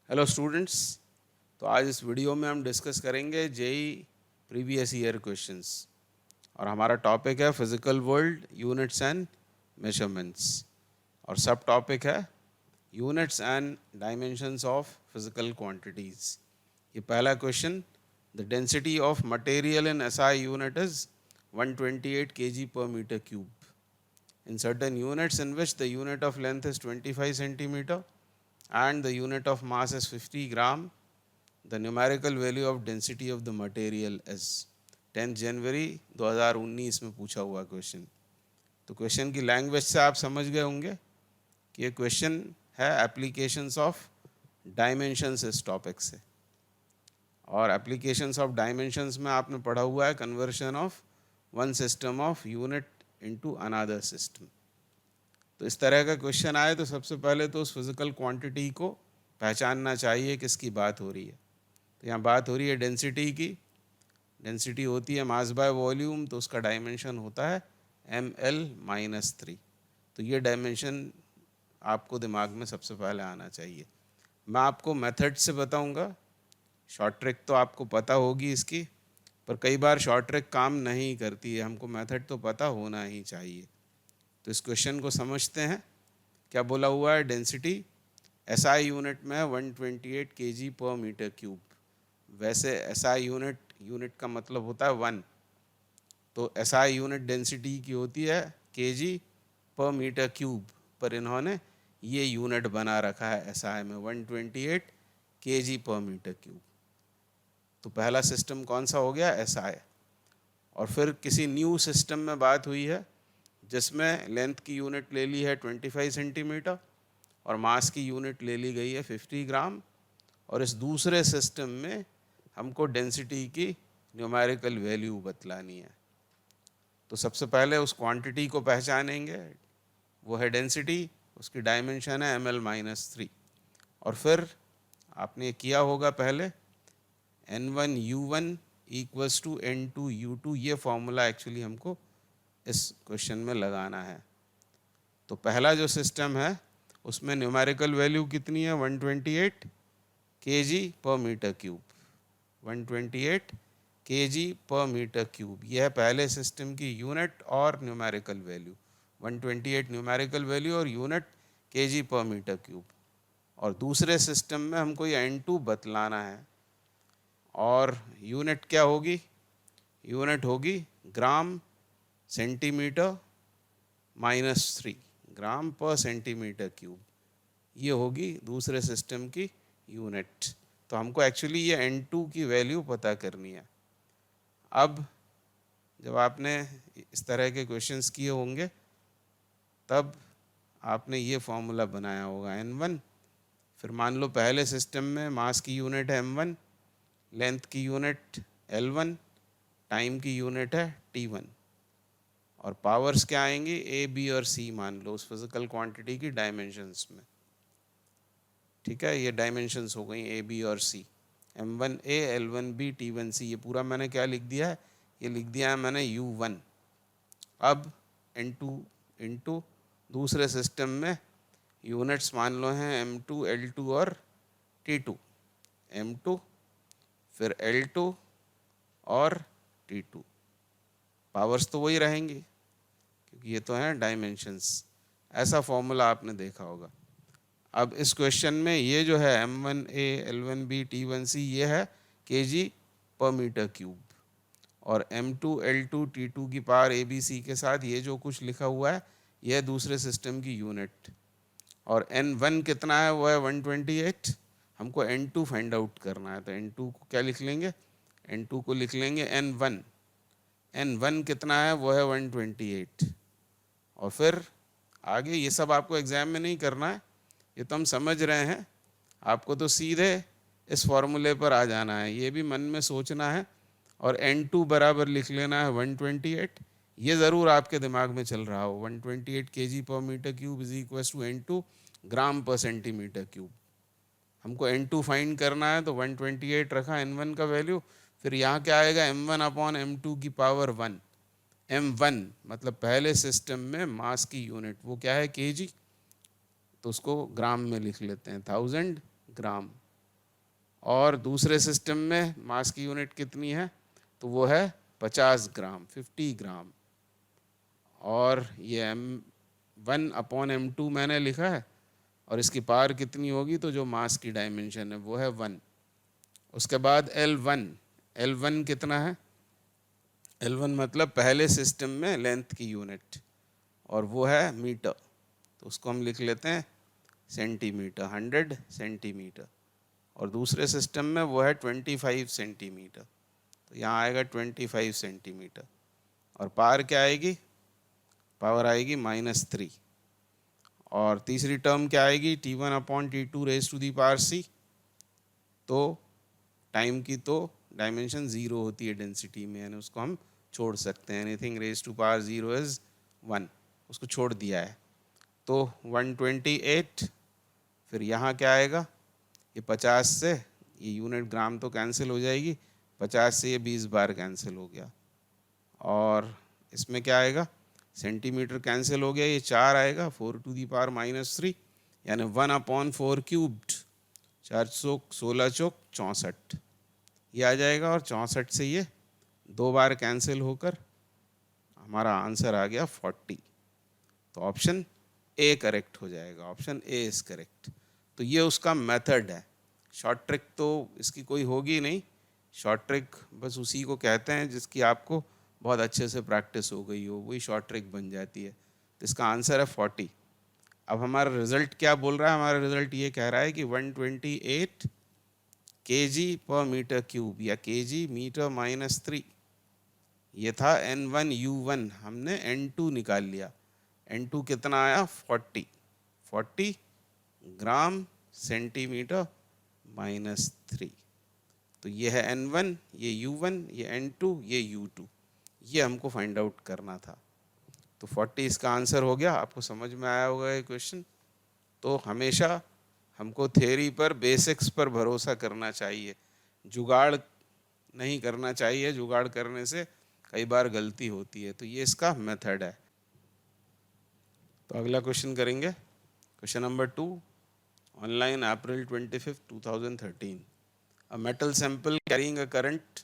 Hello students. तो आज इस वीडियो में हम डिस्कस करेंगे जेई प्रीवियस ईयर क्वेश्चंस और हमारा टॉपिक है physical world units and measurements और सब टॉपिक है units and dimensions of physical quantities. ये पहला question, the density of material in SI unit is 128 kg per meter cube. In certain units in which the unit of length is 25 centimeter and the unit of mass is 50 gram, the numerical value of density of the material is 10 जनवरी 2019 में पूछा हुआ question. तो question की language से आप समझ गए होंगे कि ये क्वेश्चन है एप्लीकेशंस ऑफ डायमेंशंस इस टॉपिक से। और एप्लीकेशंस ऑफ डायमेंशंस में आपने पढ़ा हुआ है conversion of one system of unit into another system. तो इस तरह का क्वेश्चन आए तो सबसे पहले तो उस फिजिकल क्वांटिटी को पहचानना चाहिए किसकी बात हो रही है। तो यहाँ बात हो रही है डेंसिटी की। डेंसिटी होती है मास बाय वॉल्यूम, तो उसका डायमेंशन होता है ml-3। तो ये डायमेंशन आपको दिमाग में सबसे पहले आना चाहिए। मैं आपको मेथड से बताऊंगा, शॉर्ट ट्रिक तो आपको पता होगी इसकी, पर कई बार शॉर्ट ट्रिक काम नहीं करती है, हमको मेथड तो पता होना ही चाहिए। तो इस क्वेश्चन को समझते हैं। क्या बोला हुआ है, डेंसिटी एसआई यूनिट में 128 kg पर मीटर क्यूब। वैसे एसआई यूनिट का मतलब होता है 1, तो एसआई यूनिट डेंसिटी की होती है kg पर मीटर क्यूब, पर इन्होंने ये यूनिट बना रखा है एसआई में 128 kg पर मीटर क्यूब। तो पहला सिस्टम कौन सा हो गया, एसआई। और फिर किसी न्यू सिस्टम में बात हुई है जिसमें लेंथ की यूनिट ले ली है 25 सेंटीमीटर और मास की यूनिट ले ली गई है 50 ग्राम। और इस दूसरे सिस्टम में हमको डेंसिटी की न्यूमेरिकल वैल्यू बतलानी है। तो सबसे पहले उस क्वांटिटी को पहचानेंगे, वो है डेंसिटी, उसकी डायमेंशन है ml-3। और फिर आपने किया होगा पहले n1u1 इक्वल्स टू n2u2, ये फॉर्मूला एक्चुअली हमको इस क्वेश्चन में लगाना है। तो पहला जो सिस्टम है उसमें न्यूमेरिकल वैल्यू कितनी है, 128 kg per metre cube. 128 kg per metre cube, यह है पहले सिस्टम की यूनिट और न्यूमेरिकल वैल्यू। 128 न्यूमेरिकल वैल्यू और unit kg per metre cube. और दूसरे सिस्टम में हमको ये n2 बतलाना है और यूनिट क्या होगी, यूनिट होगी ग्राम सेंटीमीटर -3, ग्राम पर सेंटीमीटर क्यूब। ये होगी दूसरे सिस्टम की यूनिट। तो हमको एक्चुअली ये n2 की वैल्यू पता करनी है। अब जब आपने इस तरह के क्वेश्चंस किए होंगे तब आपने ये फॉर्मूला बनाया होगा n1। फिर मान लो पहले सिस्टम में मास की यूनिट है m1, लेंथ की यूनिट l1, टाइम की यूनिट है t1, और पावर्स क्या आएंगी, ए बी और सी मान लो उस फिजिकल क्वांटिटी की डायमेंशंस में। ठीक है, ये डायमेंशंस हो गई ए बी और सी, m1a l1b t1c। ये पूरा मैंने क्या लिख दिया है, ये लिख दिया है मैंने u1। अब n2 इंटू दूसरे सिस्टम में यूनिट्स मान लो हैं m2 l2 और t2, m2 फिर l2 और t2। पावर्स तो वही रहेंगी क्योंकि ये तो हैं डायमेंशंस। ऐसा फॉर्मूला आपने देखा होगा। अब इस क्वेश्चन में ये जो है m1a l1b t1c, ये है kg पर मीटर क्यूब, और m2 l2 t2 की पावर a b c के साथ ये जो कुछ लिखा हुआ है ये है दूसरे सिस्टम की यूनिट। और n1 कितना है, वो है 128। हमको n2 फाइंड आउट करना है, तो n2 को क्या लिख लेंगे, n2 को लिख लेंगे n1। n1 कितना है, वो है 128। और फिर आगे ये सब आपको एग्जाम में नहीं करना है, ये तो हम समझ रहे हैं। आपको तो सीधे इस फॉर्मूले पर आ जाना है, ये भी मन में सोचना है और n2 बराबर लिख लेना है 128। ये ज़रूर आपके दिमाग में चल रहा हो, 128 kg per metre cube is equal to n2 gram per centimetre cube. हमको n2 फाइंड करना है, तो 128 रखा n1 का वैल्यू, फिर यहाँ क्या आएगा m1 अपॉन m2 की पावर 1। m1 मतलब पहले सिस्टम में मास की यूनिट, वो क्या है kg, तो उसको ग्राम में लिख लेते हैं 1000 ग्राम। और दूसरे सिस्टम में मास की यूनिट कितनी है, तो वो है 50 ग्राम, 50 ग्राम। और ये M1/M2 मैंने लिखा है, और इसकी पावर कितनी होगी, तो जो मास की डायमेंशन है वो है 1। उसके बाद L1 कितना है, L1 मतलब पहले सिस्टम में लेंथ की यूनिट, और वो है मीटर, तो उसको हम लिख लेते हैं सेंटीमीटर, 100 सेंटीमीटर। और दूसरे सिस्टम में वो है 25 सेंटीमीटर, तो यहाँ आएगा 25 सेंटीमीटर। और पावर क्या आएगी, पावर आएगी -3। और तीसरी टर्म क्या आएगी, T1/T2 raise to the power C। तो टाइम की तो डायमेंशन 0 होती है डेंसिटी में, यानी उसको हम छोड़ सकते हैं, anything raise to power 0 is 1, उसको छोड़ दिया है। तो 128। फिर यहाँ क्या आएगा, ये 50 से ये यूनिट ग्राम तो कैंसिल हो जाएगी, 50 से ये 20 बार कैंसिल हो गया। और इसमें क्या आएगा, सेंटीमीटर कैंसिल हो गया, ये 4 आएगा, 4 टू दी पावर -3, यानी 1/4 क्यूब्ड, 416 चौक 64 ये आ जाएगा। और 64 से ये 2 बार कैंसिल होकर हमारा आंसर आ गया 40। तो ऑप्शन ए करेक्ट हो जाएगा, ऑप्शन ए इज करेक्ट। तो ये उसका मेथड है। शॉर्ट ट्रिक तो इसकी कोई होगी नहीं, शॉर्ट ट्रिक बस उसी को कहते हैं जिसकी आपको बहुत अच्छे से प्रैक्टिस हो गई हो, वही शॉर्ट ट्रिक बन जाती है। तो इसका आंसर है 40। अब हमारा रिजल्ट क्या बोल रहा है, हमारा रिजल्ट ये कह रहा है कि 128 kg/m3 या kg/m-3। ये था N1U1, हमने N2 निकाल लिया। N2 कितना आया, 40 ग्राम सेंटीमीटर -3। तो ये है N1, ये U1, ये N2, ये U2, ये हमको फाइंड आउट करना था। तो 40 इसका आंसर हो गया। आपको समझ में आया होगा ये क्वेश्चन। तो हमेशा हमको थ्योरी पर, बेसिक्स पर भरोसा करना चाहिए, जुगाड़ नहीं करना चाहिए। जुगाड़ करने से कई बार गलती होती है। तो ये इसका मेथड है। तो अगला क्वेश्चन करेंगे, question number 2, online April 25, 2013। A metal sample carrying a current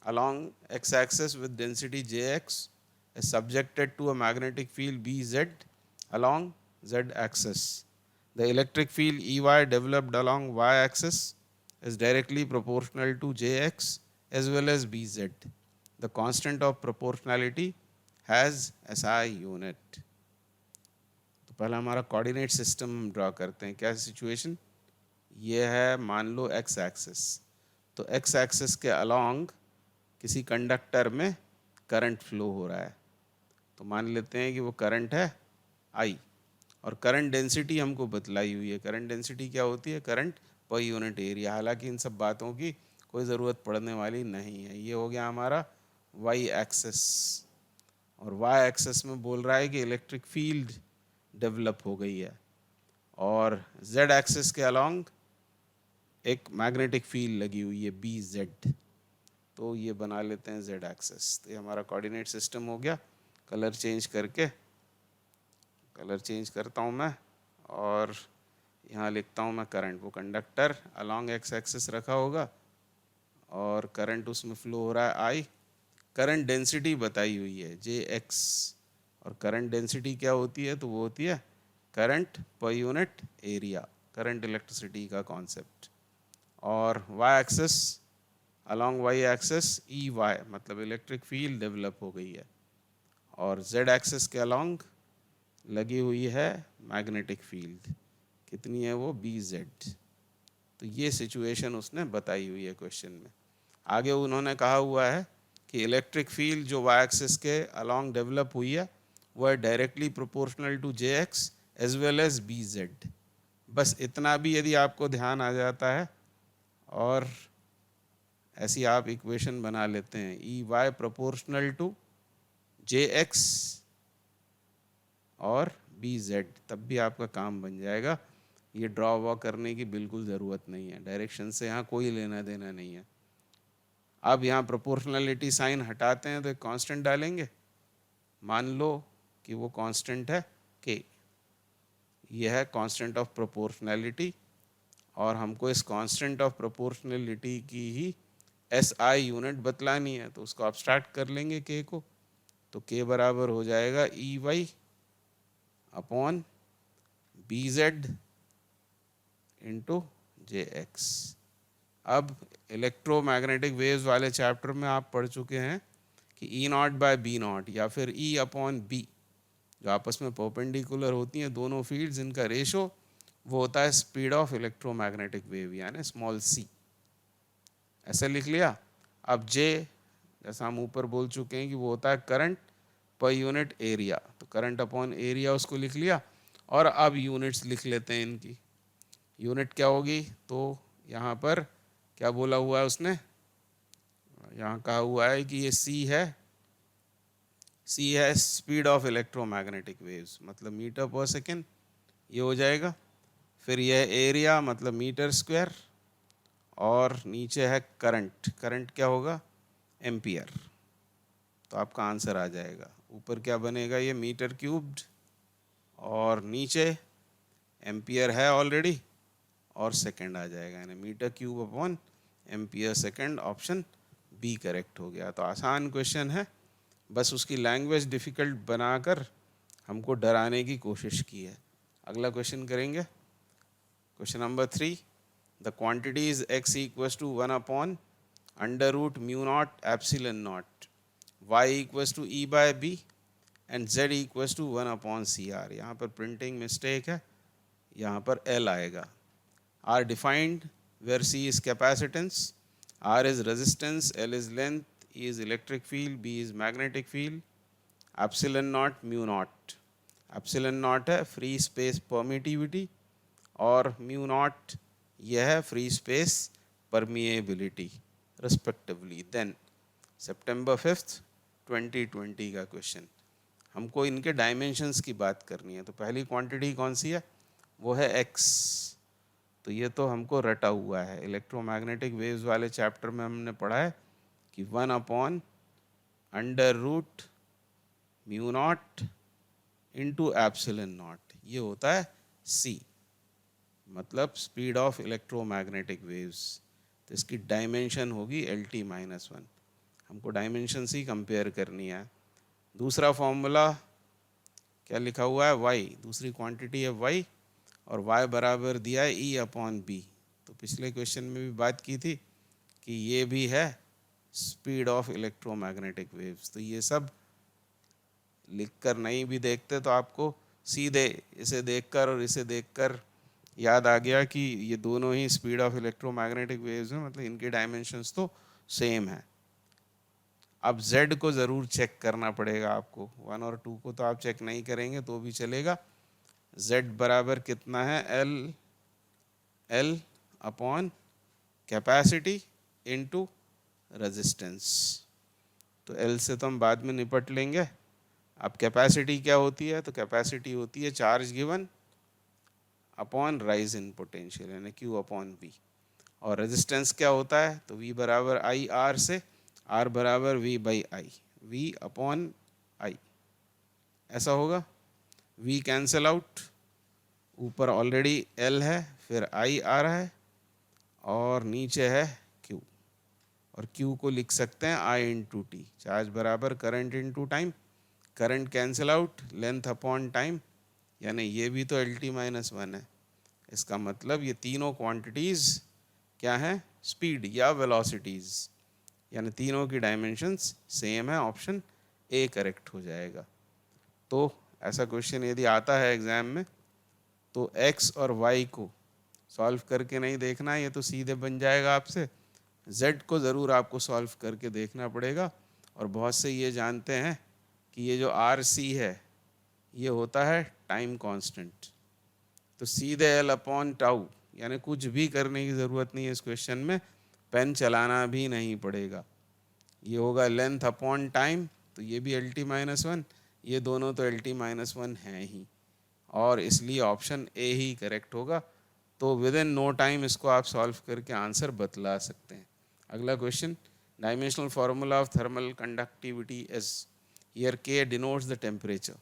along x-axis with density Jx is subjected to a magnetic field Bz along z-axis. The electric field Ey developed along y-axis is directly proportional to Jx as well as Bz. The constant of proportionality has SI unit. तो पहला हमारा coordinate system हम draw करते हैं। क्या situation, ये है मान लो एक्स एक्सिस। तो एक्स एक्सिस के अलोंग किसी कंडक्टर में करंट फ्लो हो रहा है। तो मान लेते हैं कि वो करंट है I, और करंट डेंसिटी हमको बतलाई हुई है। करंट डेंसिटी क्या होती है, करंट पर यूनिट एरिया। हालांकि इन सब बातों की कोई ज़रूरत पड़ने वाली नहीं है। ये हो गया हमारा वाई एक्सिस, और वाई एक्सिस में बोल रहा है कि इलेक्ट्रिक फील्ड डेवलप हो गई है, और जेड एक्सिस के अलोंग एक मैग्नेटिक फील्ड लगी हुई है बी जेड। तो ये बना लेते हैं जेड एक्सिस। तो ये हमारा कोऑर्डिनेट सिस्टम हो गया। कलर चेंज करके, कलर चेंज करता हूँ मैं, और यहाँ लिखता हूँ मैं करंट। वो कंडक्टर अलोंग एक्स एक्सिस रखा होगा, और करंट उसमें फ्लो हो रहा है आई। करंट डेंसिटी बताई हुई है Jx, और करंट डेंसिटी क्या होती है, तो वो होती है current per unit area, current electricity का कॉन्सेप्ट। और Y axis, along Y axis E Y, मतलब इलेक्ट्रिक फील्ड डेवलप हो गई है। और जेड एक्सिस के अलोंग लगी हुई है मैग्नेटिक फील्ड, कितनी है वो बी जेड। तो ये सिचुएशन उसने बताई हुई है क्वेश्चन में। आगे उन्होंने कहा हुआ है कि इलेक्ट्रिक फील्ड जो वाई एक्सिस के अलोंग डेवलप हुई है वो है directly proportional to Jx as well as Bz। बस इतना भी यदि आपको ध्यान आ जाता है, और ऐसी आप इक्वेशन बना लेते हैं Ey प्रोपोर्शनल टू Jx और Bz, तब भी आपका काम बन जाएगा। ये ड्रॉ वॉ करने की बिल्कुल ज़रूरत नहीं है, डायरेक्शन से यहाँ कोई लेना देना नहीं है। अब यहाँ प्रोपोर्शनलिटी साइन हटाते हैं तो एक कांस्टेंट डालेंगे। मान लो कि वो कांस्टेंट है k, ये है कांस्टेंट ऑफ प्रोपोर्शनैलिटी। और हमको इस कांस्टेंट ऑफ प्रोपोर्शनलिटी की ही SI यूनिट बतलानी है, तो उसको अब्स्ट्रैक्ट कर लेंगे K को, तो K बराबर हो जाएगा EY upon BZ into JX। अब इलेक्ट्रोमैग्नेटिक वेव्स वाले चैप्टर में आप पढ़ चुके हैं कि E0/B0 या फिर E अपॉन B जो आपस में परपेंडिकुलर होती हैं दोनों फील्ड्स, इनका रेशो वो होता है स्पीड ऑफ इलेक्ट्रोमैग्नेटिक वेव यानी स्मॉल c। ऐसे लिख लिया। अब J जैसा हम ऊपर बोल चुके हैं कि वो होता है करंट पर यूनिट एरिया, तो करंट अपॉन एरिया उसको लिख लिया। और अब यूनिट्स लिख लेते हैं इनकी। यूनिट क्या होगी, तो यहाँ पर क्या बोला हुआ है उसने, यहाँ कहा हुआ है कि ये C है स्पीड ऑफ इलेक्ट्रोमैग्नेटिक वेव्स, मतलब मीटर पर सेकेंड ये हो जाएगा। फिर यह एरिया मतलब मीटर स्क्वायर, और नीचे है करंट, करंट क्या होगा एम्पियर। तो आपका आंसर आ जाएगा। ऊपर क्या बनेगा, ये मीटर क्यूब्ड, और नीचे एम्पियर है ऑलरेडी, और सेकंड आ जाएगा, यानी metre cube upon ampere second. Option B correct हो गया। तो आसान क्वेश्चन है, बस उसकी लैंग्वेज डिफ़िकल्ट बनाकर हमको डराने की कोशिश की है। अगला क्वेश्चन करेंगे। Question number 3, the quantities x equals to 1 upon under root mu naught epsilon naught, y equals to E/B and z equals to 1 upon CR। यहाँ पर प्रिंटिंग मिस्टेक है, यहाँ पर L आएगा। are defined where C is capacitance, R is resistance, L is length, E is electric field, B is magnetic field, epsilon naught mu naught। epsilon naught है free space permittivity, और mu naught यह है free space permeability respectively. Then September 5th 2020 का question. हमको इनके dimensions की बात करनी है। तो पहली क्वांटिटी कौन सी है, वो है x। तो ये तो हमको रटा हुआ है, इलेक्ट्रोमैग्नेटिक वेव्स वाले चैप्टर में हमने पढ़ा है कि 1 upon under root mu naught into epsilon naught, ये होता है c, मतलब स्पीड ऑफ इलेक्ट्रोमैग्नेटिक वेव्स। तो इसकी डायमेंशन होगी LT-1। हमको डायमेंशन ही कंपेयर करनी है। दूसरा फॉर्मूला क्या लिखा हुआ है, y, दूसरी क्वांटिटी है y, और y बराबर दिया है E अपॉन बी। तो पिछले क्वेश्चन में भी बात की थी कि ये भी है स्पीड ऑफ इलेक्ट्रोमैग्नेटिक वेव्स। तो ये सब लिखकर नहीं भी देखते तो आपको सीधे इसे देखकर और इसे देखकर याद आ गया कि ये दोनों ही स्पीड ऑफ इलेक्ट्रोमैग्नेटिक वेव्स हैं, मतलब इनके डायमेंशंस तो सेम है। अब z को ज़रूर चेक करना पड़ेगा आपको, 1 और 2 को तो आप चेक नहीं करेंगे तो भी चलेगा। z बराबर कितना है, L upon capacity into resistance. तो L से तो हम बाद में निपट लेंगे। अब कैपेसिटी क्या होती है, तो कैपेसिटी होती है charge given upon rise in potential यानी Q अपॉन V। और रेजिस्टेंस क्या होता है, तो V बराबर I R से R बराबर V/I, V अपॉन I ऐसा होगा। V कैंसल आउट, ऊपर ऑलरेडी L है, फिर I आ रहा है, और नीचे है Q, और Q को लिख सकते हैं I इंटू टी, चार्ज बराबर current into time. Current cancel out, length upon time, यानी ये भी तो LT-1 है। इसका मतलब ये तीनों क्वांटिटीज़ क्या हैं, स्पीड या वेलोसिटीज़, यानी तीनों की डायमेंशंस सेम है। ऑप्शन ए करेक्ट हो जाएगा। तो ऐसा क्वेश्चन यदि आता है एग्ज़ाम में तो x और y को सॉल्व करके नहीं देखना है, ये तो सीधे बन जाएगा आपसे। z को ज़रूर आपको सॉल्व करके देखना पड़ेगा। और बहुत से ये जानते हैं कि ये जो RC है ये होता है टाइम कांस्टेंट, तो सीधे L अपॉन टाउ, यानी कुछ भी करने की ज़रूरत नहीं है इस क्वेश्चन में, पेन चलाना भी नहीं पड़ेगा। ये होगा लेंथ अपॉन टाइम, तो ये भी LT-1, ये दोनों तो LT-1 हैं ही, और इसलिए ऑप्शन ए ही करेक्ट होगा। तो विद इन नो टाइम इसको आप सॉल्व करके आंसर बतला सकते हैं। अगला question, dimensional formula of thermal conductivity is, here K denotes the temperature.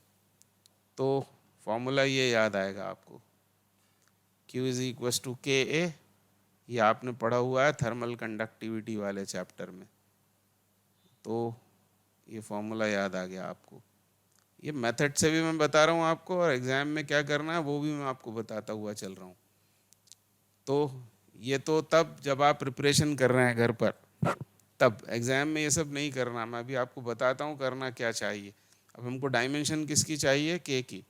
तो फॉर्मूला ये याद आएगा आपको, Q is equals to KA ये आपने पढ़ा हुआ है थर्मल कंडक्टिविटी वाले चैप्टर में, तो ये फॉर्मूला याद आ गया आपको। ये मेथड से भी मैं बता रहा हूँ आपको, और एग्ज़ाम में क्या करना है वो भी मैं आपको बताता हुआ चल रहा हूँ। तो ये तो तब जब आप प्रिपरेशन कर रहे हैं घर पर, तब एग्ज़ाम में ये सब नहीं करना। मैं अभी आपको बताता हूँ करना क्या चाहिए। अब हमको डायमेंशन किसकी चाहिए? के की।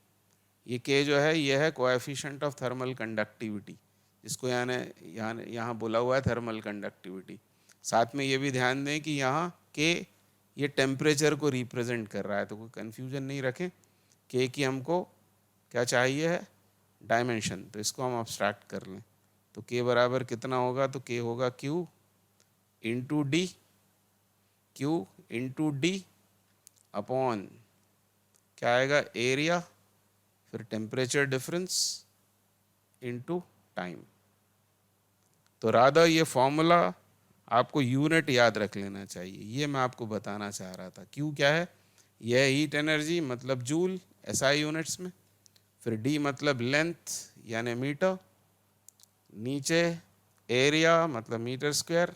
ये के जो है ये है कोएफिशिएंट ऑफ थर्मल कंडक्टिविटी, जिसको यहाँ बोला हुआ है थर्मल कंडक्टिविटी। साथ में ये भी ध्यान दें कि यहाँ के ये टेम्परेचर को रिप्रेजेंट कर रहा है, तो कोई कन्फ्यूजन नहीं रखें। के की हमको क्या चाहिए है? डायमेंशन। तो इसको हम अब्स्ट्रैक्ट कर लें, तो के बराबर कितना होगा? तो के होगा Q into D, Q into D upon क्या आएगा? एरिया, फिर टेम्परेचर डिफरेंस इंटू टाइम। तो राधा ये फॉर्मूला आपको यूनिट याद रख लेना चाहिए, ये मैं आपको बताना चाह रहा था। क्यू क्या है? यह हीट एनर्जी मतलब जूल एसआई यूनिट्स में, फिर डी मतलब लेंथ यानी मीटर, नीचे एरिया मतलब मीटर स्क्वायर,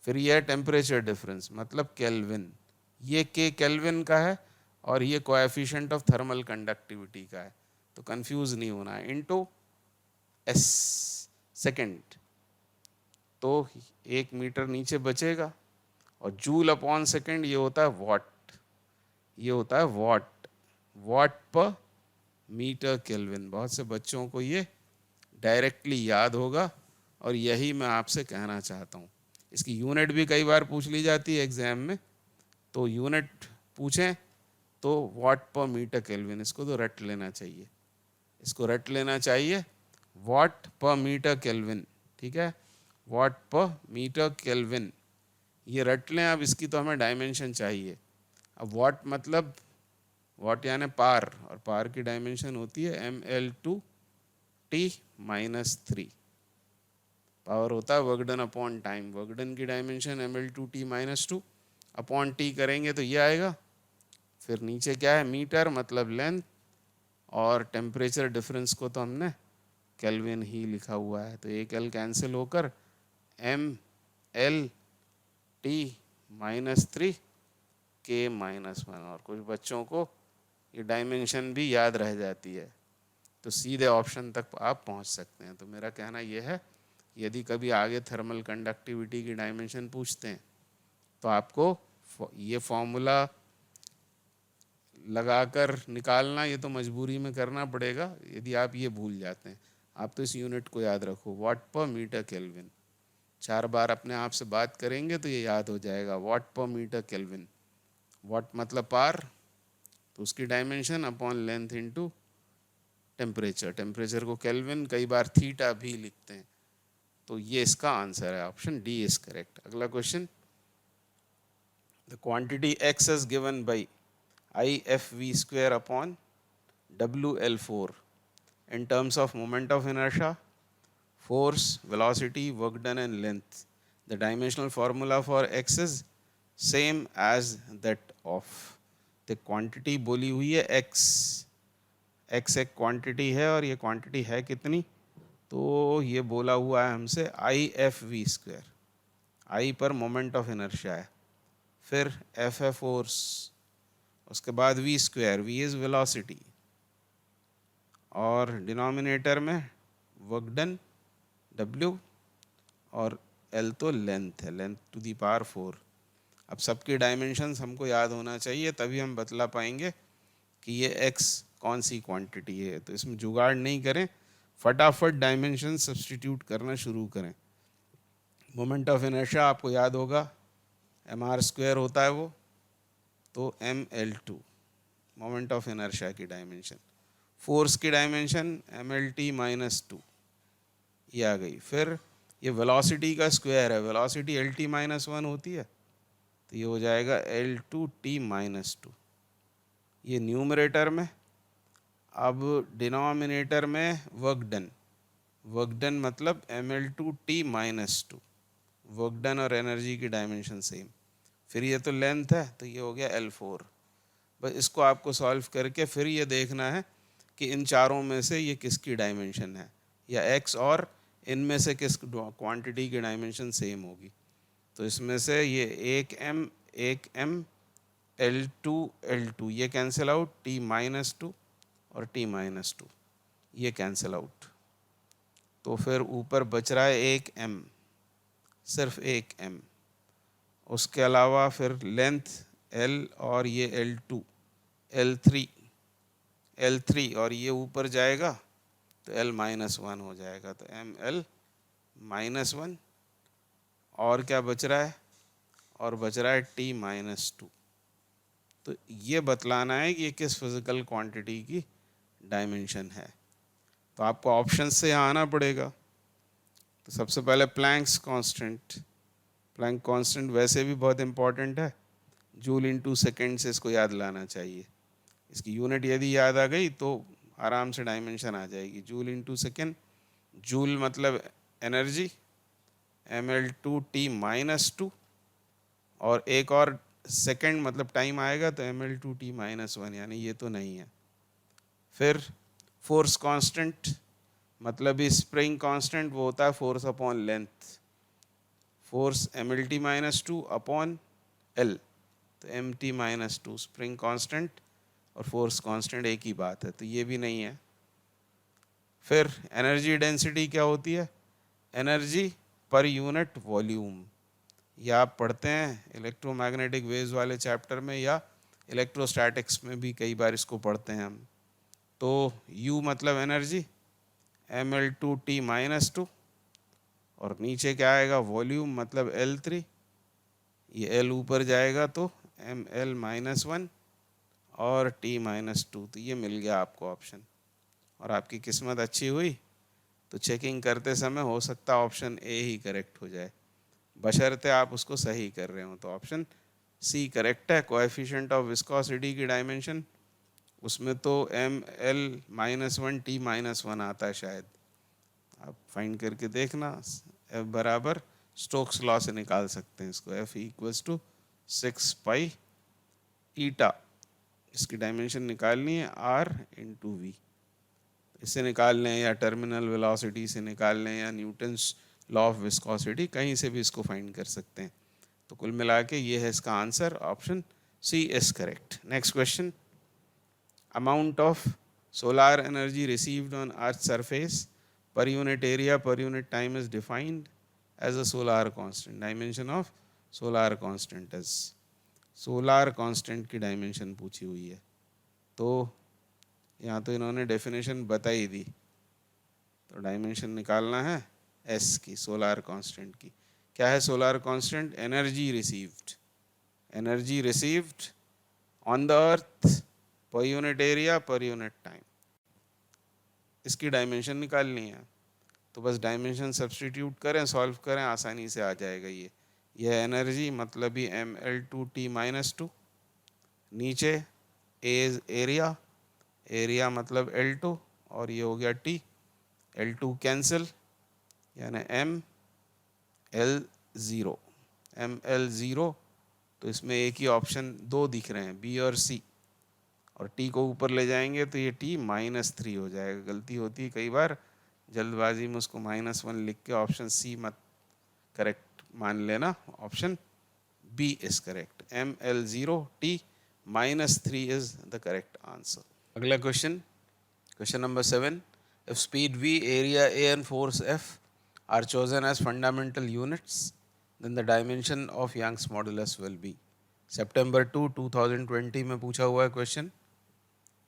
फिर यह टेम्परेचर डिफरेंस मतलब केल्विन। ये के केल्विन का है और ये कोएफिशिएंट ऑफ थर्मल कंडक्टिविटी का है, तो कंफ्यूज नहीं होना है। इनटू एस सेकेंड, तो 1 मीटर नीचे बचेगा, और जूल अपॉन सेकेंड ये होता है वॉट, ये होता है वॉट, वॉट पर मीटर केल्विन। बहुत से बच्चों को ये डायरेक्टली याद होगा, और यही मैं आपसे कहना चाहता हूँ। इसकी यूनिट भी कई बार पूछ ली जाती है एग्जाम में, तो यूनिट पूछें तो वॉट पर मीटर केल्विन, इसको तो रट लेना चाहिए, इसको रट लेना चाहिए, वॉट पर मीटर केल्विन। ठीक है, वॉट पर मीटर केल्विन, ये रट लें। अब इसकी तो हमें डायमेंशन चाहिए। अब वॉट मतलब वॉट यानी पार, और पार की डायमेंशन होती है mL/T-3। पावर होता है work done upon time, work done की डायमेंशन mL/T-2 अपॉन टी करेंगे तो ये आएगा। फिर नीचे क्या है? मीटर मतलब लेंथ, और टेम्परेचर डिफरेंस को तो हमने केल्विन ही लिखा हुआ है, तो एक एल कैंसिल होकर mL/T-3 K-1। और कुछ बच्चों को ये डायमेंशन भी याद रह जाती है, तो सीधे ऑप्शन तक आप पहुंच सकते हैं। तो मेरा कहना यह है, यदि कभी आगे थर्मल कंडक्टिविटी की डायमेंशन पूछते हैं तो आपको ये फॉर्मूला लगाकर निकालना, ये तो मजबूरी में करना पड़ेगा। यदि आप ये भूल जाते हैं, आप तो इस यूनिट को याद रखो, वॉट पर मीटर केल्विन। 4 बार अपने आप से बात करेंगे तो ये याद हो जाएगा, वॉट पर मीटर केल्विन। वॉट मतलब पार, तो उसकी dimension upon length into temperature, temperature को केल्विन, कई बार थीटा भी लिखते हैं। तो ये इसका आंसर है, ऑप्शन डी इज करेक्ट। अगला question, the quantity x is given by IFV² upon WL4 in terms of moment of inertia, force, velocity, work done and length. The dimensional formula for x is same as that of the quantity बोली हुई है x, x एक quantity है, और ये quantity है कितनी? तो ये बोला हुआ है हमसे IFV², I पर मोमेंट ऑफ इनर्शिया है, फिर F है फोर्स, उसके बाद V², V इज वेलोसिटी, और डिनोमिनेटर में वर्क डन W, और L तो लेंथ है, लेंथ टू दी पावर 4। अब सबकी डायमेंशंस हमको याद होना चाहिए, तभी हम बतला पाएंगे कि ये x कौन सी क्वांटिटी है। तो इसमें जुगाड़ नहीं करें, फटाफट डायमेंशन सब्सटीट्यूट करना शुरू करें। मोमेंट ऑफ इनर्शिया आपको याद होगा mr² होता है वो, तो mL2 मोमेंट ऑफ इनर्शिया की डायमेंशन। फोर्स की डायमेंशन mL/T-2 ये आ गई। फिर ये वेलोसिटी का स्क्वायर है, वेलोसिटी L/T-1 होती है, तो ये हो जाएगा L/T-2। ये न्यूमरेटर में। अब डिनोमिनेटर में वर्क डन, वर्क डन मतलब mL/T-2, वर्क डन और एनर्जी की डायमेंशन सेम। फिर ये तो लेंथ है, तो ये हो गया L4। बस इसको आपको सॉल्व करके फिर ये देखना है कि इन चारों में से ये किसकी डायमेंशन है, या x और इनमें से किस क्वांटिटी की डायमेंशन सेम होगी। तो इसमें से ये 1m L2 ये कैंसिल आउट, T-2 और T-2 ये कैंसिल आउट। तो फिर ऊपर बच रहा है 1m, सिर्फ 1m। उसके अलावा फिर लेंथ L और ये L2 L3 और ये ऊपर जाएगा तो L-1 हो जाएगा। तो ML-1 और क्या बच रहा है, और बच रहा है T-2। तो ये बतलाना है कि ये किस फिजिकल क्वांटिटी की डायमेंशन है। तो आपको ऑप्शन से यहाँ आना पड़ेगा। तो सबसे पहले प्लैंक्स कांस्टेंट, प्लैंक कांस्टेंट वैसे भी बहुत इंपॉर्टेंट है, जूल इनटू सेकेंड से इसको याद लाना चाहिए। इसकी यूनिट यदि याद आ गई तो आराम से डायमेंशन आ जाएगी। जूल इनटू सेकेंड, जूल मतलब एनर्जी, ML2T-2 और एक और सेकेंड मतलब टाइम आएगा तो ML2T-1, यानी ये तो नहीं है। फिर फोर्स कांस्टेंट मतलब स्प्रिंग कांस्टेंट, वो होता है force upon length, force MLT-2 upon L, तो MT-2 स्प्रिंग कांस्टेंट और फोर्स कांस्टेंट एक ही बात है, तो ये भी नहीं है। फिर एनर्जी डेंसिटी क्या होती है, एनर्जी पर यूनिट वॉल्यूम, या आप पढ़ते हैं इलेक्ट्रोमैग्नेटिक वेव्स वाले चैप्टर में या इलेक्ट्रोस्टैटिक्स में भी कई बार इसको पढ़ते हैं हम। तो U मतलब एनर्जी, ML2T-2 और नीचे क्या आएगा, वॉल्यूम मतलब L3, ये L ऊपर जाएगा तो ML-1 और T-2। तो ये मिल गया आपको ऑप्शन। और आपकी किस्मत अच्छी हुई तो चेकिंग करते समय हो सकता है ऑप्शन ए ही करेक्ट हो जाए, बशर्ते आप उसको सही कर रहे हो। तो ऑप्शन सी करेक्ट है। कोएफिशिएंट ऑफ विस्कोसिटी की डायमेंशन, उसमें तो ML-1 T-1 आता है शायद, आप फाइंड करके देखना। F बराबर स्टोक्स लॉ से निकाल सकते हैं इसको, F = 6 पाई ईटा, इसकी डायमेंशन निकालनी है R × V। इससे निकाल लें या टर्मिनल वेलोसिटी से निकाल लें या न्यूटन्स लॉ ऑफ विस्कोसिटी, कहीं से भी इसको फाइंड कर सकते हैं। तो कुल मिला के ये है इसका answer, option C is correct. Next question, amount of solar energy received on earth surface per unit area per unit time is defined as a solar constant. Dimension of solar constant is, solar constant की dimension पूछी हुई है। तो यहाँ तो इन्होंने definition बताई दी, तो डायमेंशन निकालना है S की, सोलार कांस्टेंट की। क्या है solar constant, energy received, energy received on the earth पर unit area per unit time, इसकी डायमेंशन निकालनी है। तो बस डायमेंशन सब्सटीट्यूट करें, सॉल्व करें, आसानी से आ जाएगा। ये एनर्जी मतलब ही ML2T-2, नीचे ए एरिया, एरिया मतलब L2 और ये हो गया T, L2 कैंसिल यानी ML0, तो इसमें एक ही ऑप्शन दो दिख रहे हैं, B और C, और T को ऊपर ले जाएंगे तो ये T-3 हो जाएगा। गलती होती है कई बार जल्दबाजी में, उसको -1 लिख के ऑप्शन सी मत करेक्ट मान लेना, option B is correct, ML0T-3 is the correct answer. अगला question, question number 7, if speed v, area a and force F are chosen as fundamental units, then the dimension of Young's modulus will be। September 2, 2020 में पूछा हुआ है question.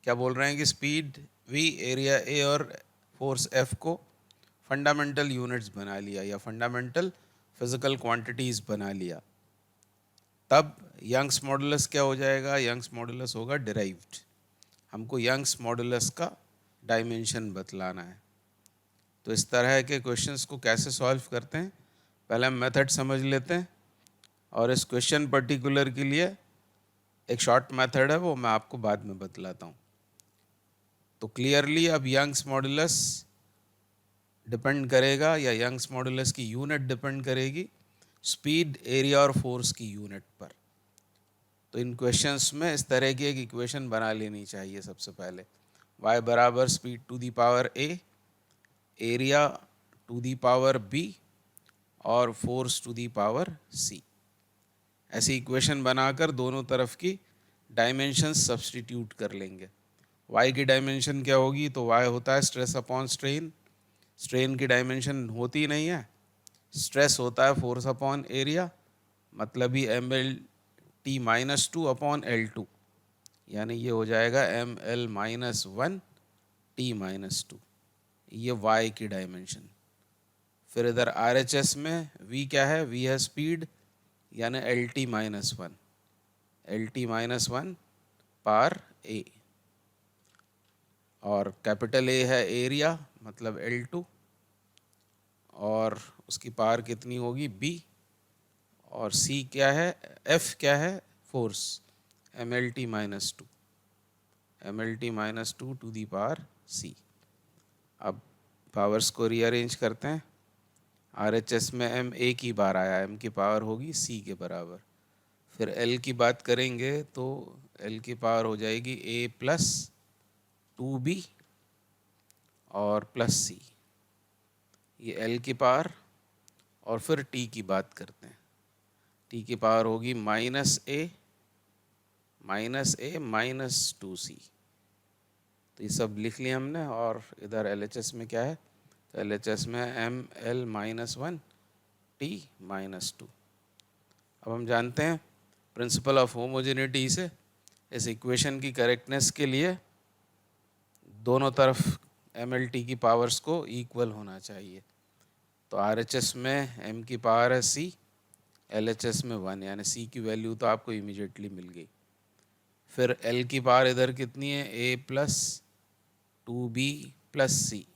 क्या बोल रहे हैं कि स्पीड v, एरिया a और फोर्स F को फंडामेंटल यूनिट्स बना लिया या फंडामेंटल फिजिकल क्वांटिटीज बना लिया, तब यंग्स मॉडुलस क्या हो जाएगा, यंग्स मॉडुलस होगा डिराइव्ड। हमको यंग्स मॉडुलस का डायमेंशन बतलाना है। तो इस तरह के क्वेश्चंस को कैसे सॉल्व करते हैं, पहले हम मेथड समझ लेते हैं, और इस क्वेश्चन पर्टिकुलर के लिए एक शॉर्ट मेथड है, वो मैं आपको बाद में बतलाता हूँ। तो क्लियरली अब यंग्स मॉडुलस डिपेंड करेगा, या यंग्स मॉडुलस की यूनिट डिपेंड करेगी स्पीड, एरिया और फोर्स की यूनिट पर। तो इन क्वेश्चंस में इस तरह की एक इक्वेशन बना लेनी चाहिए सबसे पहले, y बराबर speed to the power a, area to the power b और force to the power c। ऐसी इक्वेशन बनाकर दोनों तरफ की डायमेंशन सब्सटीट्यूट कर लेंगे। y की डायमेंशन क्या होगी, तो y होता है स्ट्रेस अपॉन स्ट्रेन, स्ट्रेन की डायमेंशन होती नहीं है, स्ट्रेस होता है फोर्स अपॉन एरिया, मतलब ही M L T minus two upon L two, यानी ये हो जाएगा M L minus one T minus two, ये y की डायमेंशन। फिर इधर आर एच एस में v क्या है, v है स्पीड, यानी L T minus one, L T minus one per A, और कैपिटल ए है एरिया मतलब एल टू, और उसकी पावर कितनी होगी b, और c क्या है, f क्या है force, M L T minus two, M L T minus two to the power c। अब पावर्स को रीअरेंज करते हैं। आर एच एस में m एक ही बार आया, m की पावर होगी c के बराबर। फिर l की बात करेंगे तो l की पावर हो जाएगी a प्लस टू बी और प्लस c, ये l की पावर। और फिर t की बात करते हैं, t की पावर होगी माइनस ए माइनस टू सी। तो ये सब लिख लिया हमने। और इधर LHS में क्या है, तो LHS में M L minus one T minus two. अब हम जानते हैं प्रिंसिपल ऑफ होमोजेनिटी से इस इक्वेशन की करेक्टनेस के लिए दोनों तरफ एम एल टी की पावर्स को इक्वल होना चाहिए। तो RHS में m की पावर है c, LHS में 1, यानी c की वैल्यू तो आपको इमीडिएटली मिल गई। फिर l की पावर इधर कितनी है, a plus two B plus C,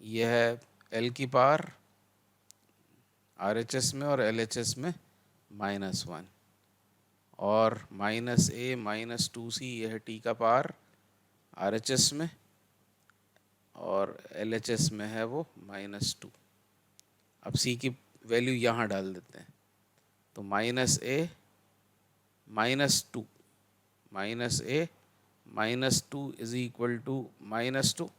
यह है l की पावर RHS में, और LHS में माइनस वन, और माइनस ए माइनस टू सी, यह है t का पावर RHS में, और LHS में है वो माइनस टू। अब c की वैल्यू यहाँ डाल देते हैं, तो minus A minus two, minus A minus two is equal to minus two,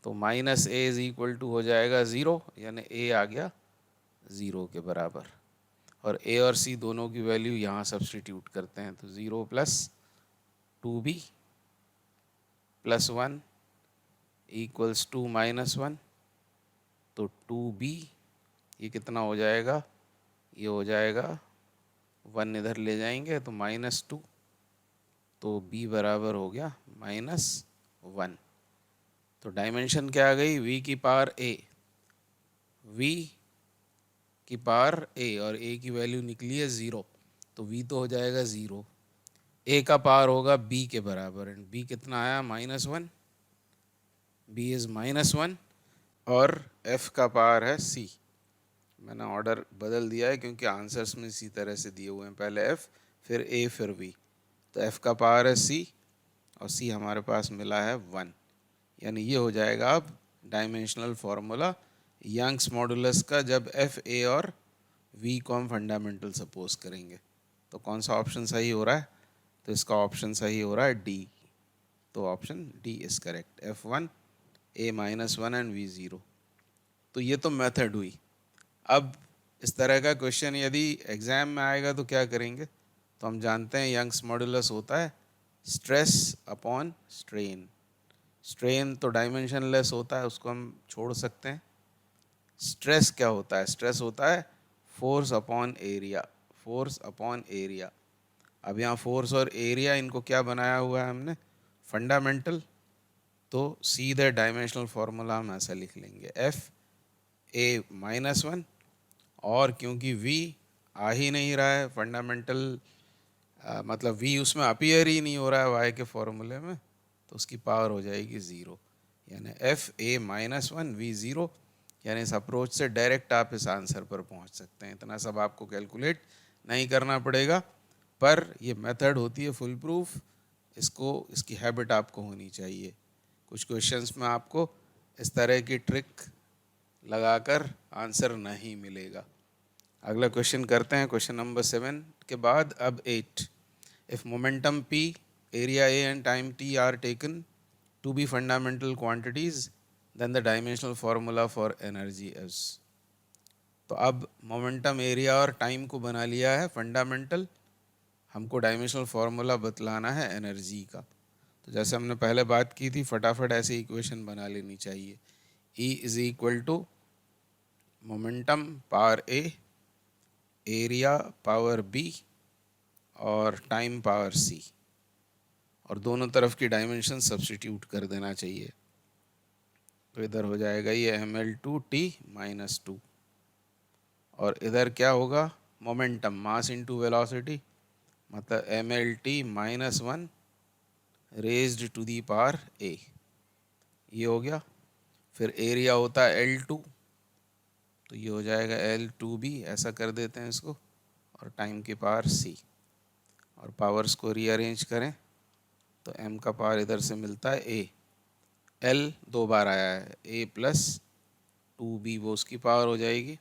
तो minus A is equal to हो जाएगा ज़ीरो, यानी ए आ गया ज़ीरो के बराबर। और ए और सी दोनों की वैल्यू यहाँ सब्सटीट्यूट करते हैं, तो zero plus two B plus one equals to minus one, तो टू बी ये कितना हो जाएगा, ये हो जाएगा वन इधर ले जाएंगे तो माइनस टू, तो b बराबर हो गया माइनस वन। तो डायमेंशन क्या आ गई, v की पावर a, v की पावर a, और a की वैल्यू निकली है ज़ीरो, तो v तो हो जाएगा ज़ीरो। a का पावर होगा b के बराबर, एंड b कितना आया minus one, b is minus one. और f का पावर है c, मैंने ऑर्डर बदल दिया है क्योंकि आंसर्स में इसी तरह से दिए हुए हैं, पहले f फिर a फिर v। तो f का पावर है c, और c हमारे पास मिला है वन, यानी ये हो जाएगा अब डायमेंशनल फॉर्मूला यंग्स मॉडुलस का, जब f a और v को हम फंडामेंटल सपोज करेंगे। तो कौन सा ऑप्शन सही हो रहा है, तो इसका ऑप्शन सही हो रहा है डी। तो option D is correct, f1 a minus one and v zero. तो ये तो मेथड हुई। अब इस तरह का क्वेश्चन यदि एग्जाम में आएगा तो क्या करेंगे, तो हम जानते हैं यंग्स मॉडुलस होता है स्ट्रेस अपॉन स्ट्रेन। स्ट्रेन तो डायमेंशनलेस होता है, उसको हम छोड़ सकते हैं। स्ट्रेस क्या होता है, स्ट्रेस होता है force upon area, force upon area. अब यहाँ फोर्स और एरिया इनको क्या बनाया हुआ है हमने, फंडामेंटल। तो सीधे डायमेंशनल फॉर्मूला हम ऐसा लिख लेंगे, एफ ए माइनस वन, और क्योंकि v आ ही नहीं रहा है फंडामेंटल, मतलब v उसमें अपीयर ही नहीं हो रहा है y के फॉर्मूले में, तो उसकी पावर हो जाएगी ज़ीरो, यानी F A minus one V zero. यानी इस अप्रोच से डायरेक्ट आप इस आंसर पर पहुंच सकते हैं, इतना सब आपको कैलकुलेट नहीं करना पड़ेगा, पर ये मेथड होती है फुल प्रूफ, इसको इसकी हैबिट आपको होनी चाहिए। कुछ क्वेश्चंस में आपको इस तरह की ट्रिक लगाकर आंसर नहीं मिलेगा। अगला क्वेश्चन करते हैं, क्वेश्चन नंबर 7 के बाद अब 8। If momentum p, area a and time t are taken to be fundamental quantities, then the dimensional formula for energy is. तो अब मोमेंटम, एरिया और टाइम को बना लिया है फंडामेंटल, हमको डायमेंशनल फार्मूला बतलाना है एनर्जी का। तो जैसे हमने पहले बात की थी, फटाफट ऐसे इक्वेशन बना लेनी चाहिए। E is equal to momentum power A, area power B और टाइम पावर सी, और दोनों तरफ की डायमेंशन सब्स्टिट्यूट कर देना चाहिए। तो इधर हो जाएगा ये mL2T-2, और इधर क्या होगा, मोमेंटम मास इनटू वेलोसिटी, मतलब mLT-1 raised to the power A, ये हो गया। फिर एरिया होता है L2, तो ये हो जाएगा L2B, ऐसा कर देते हैं इसको, और टाइम की पावर C, और पावर्स को रीअरेंज करें तो m का पावर इधर से मिलता है a, l 2 बार आया है, a प्लस 2b वो उसकी पावर हो जाएगी,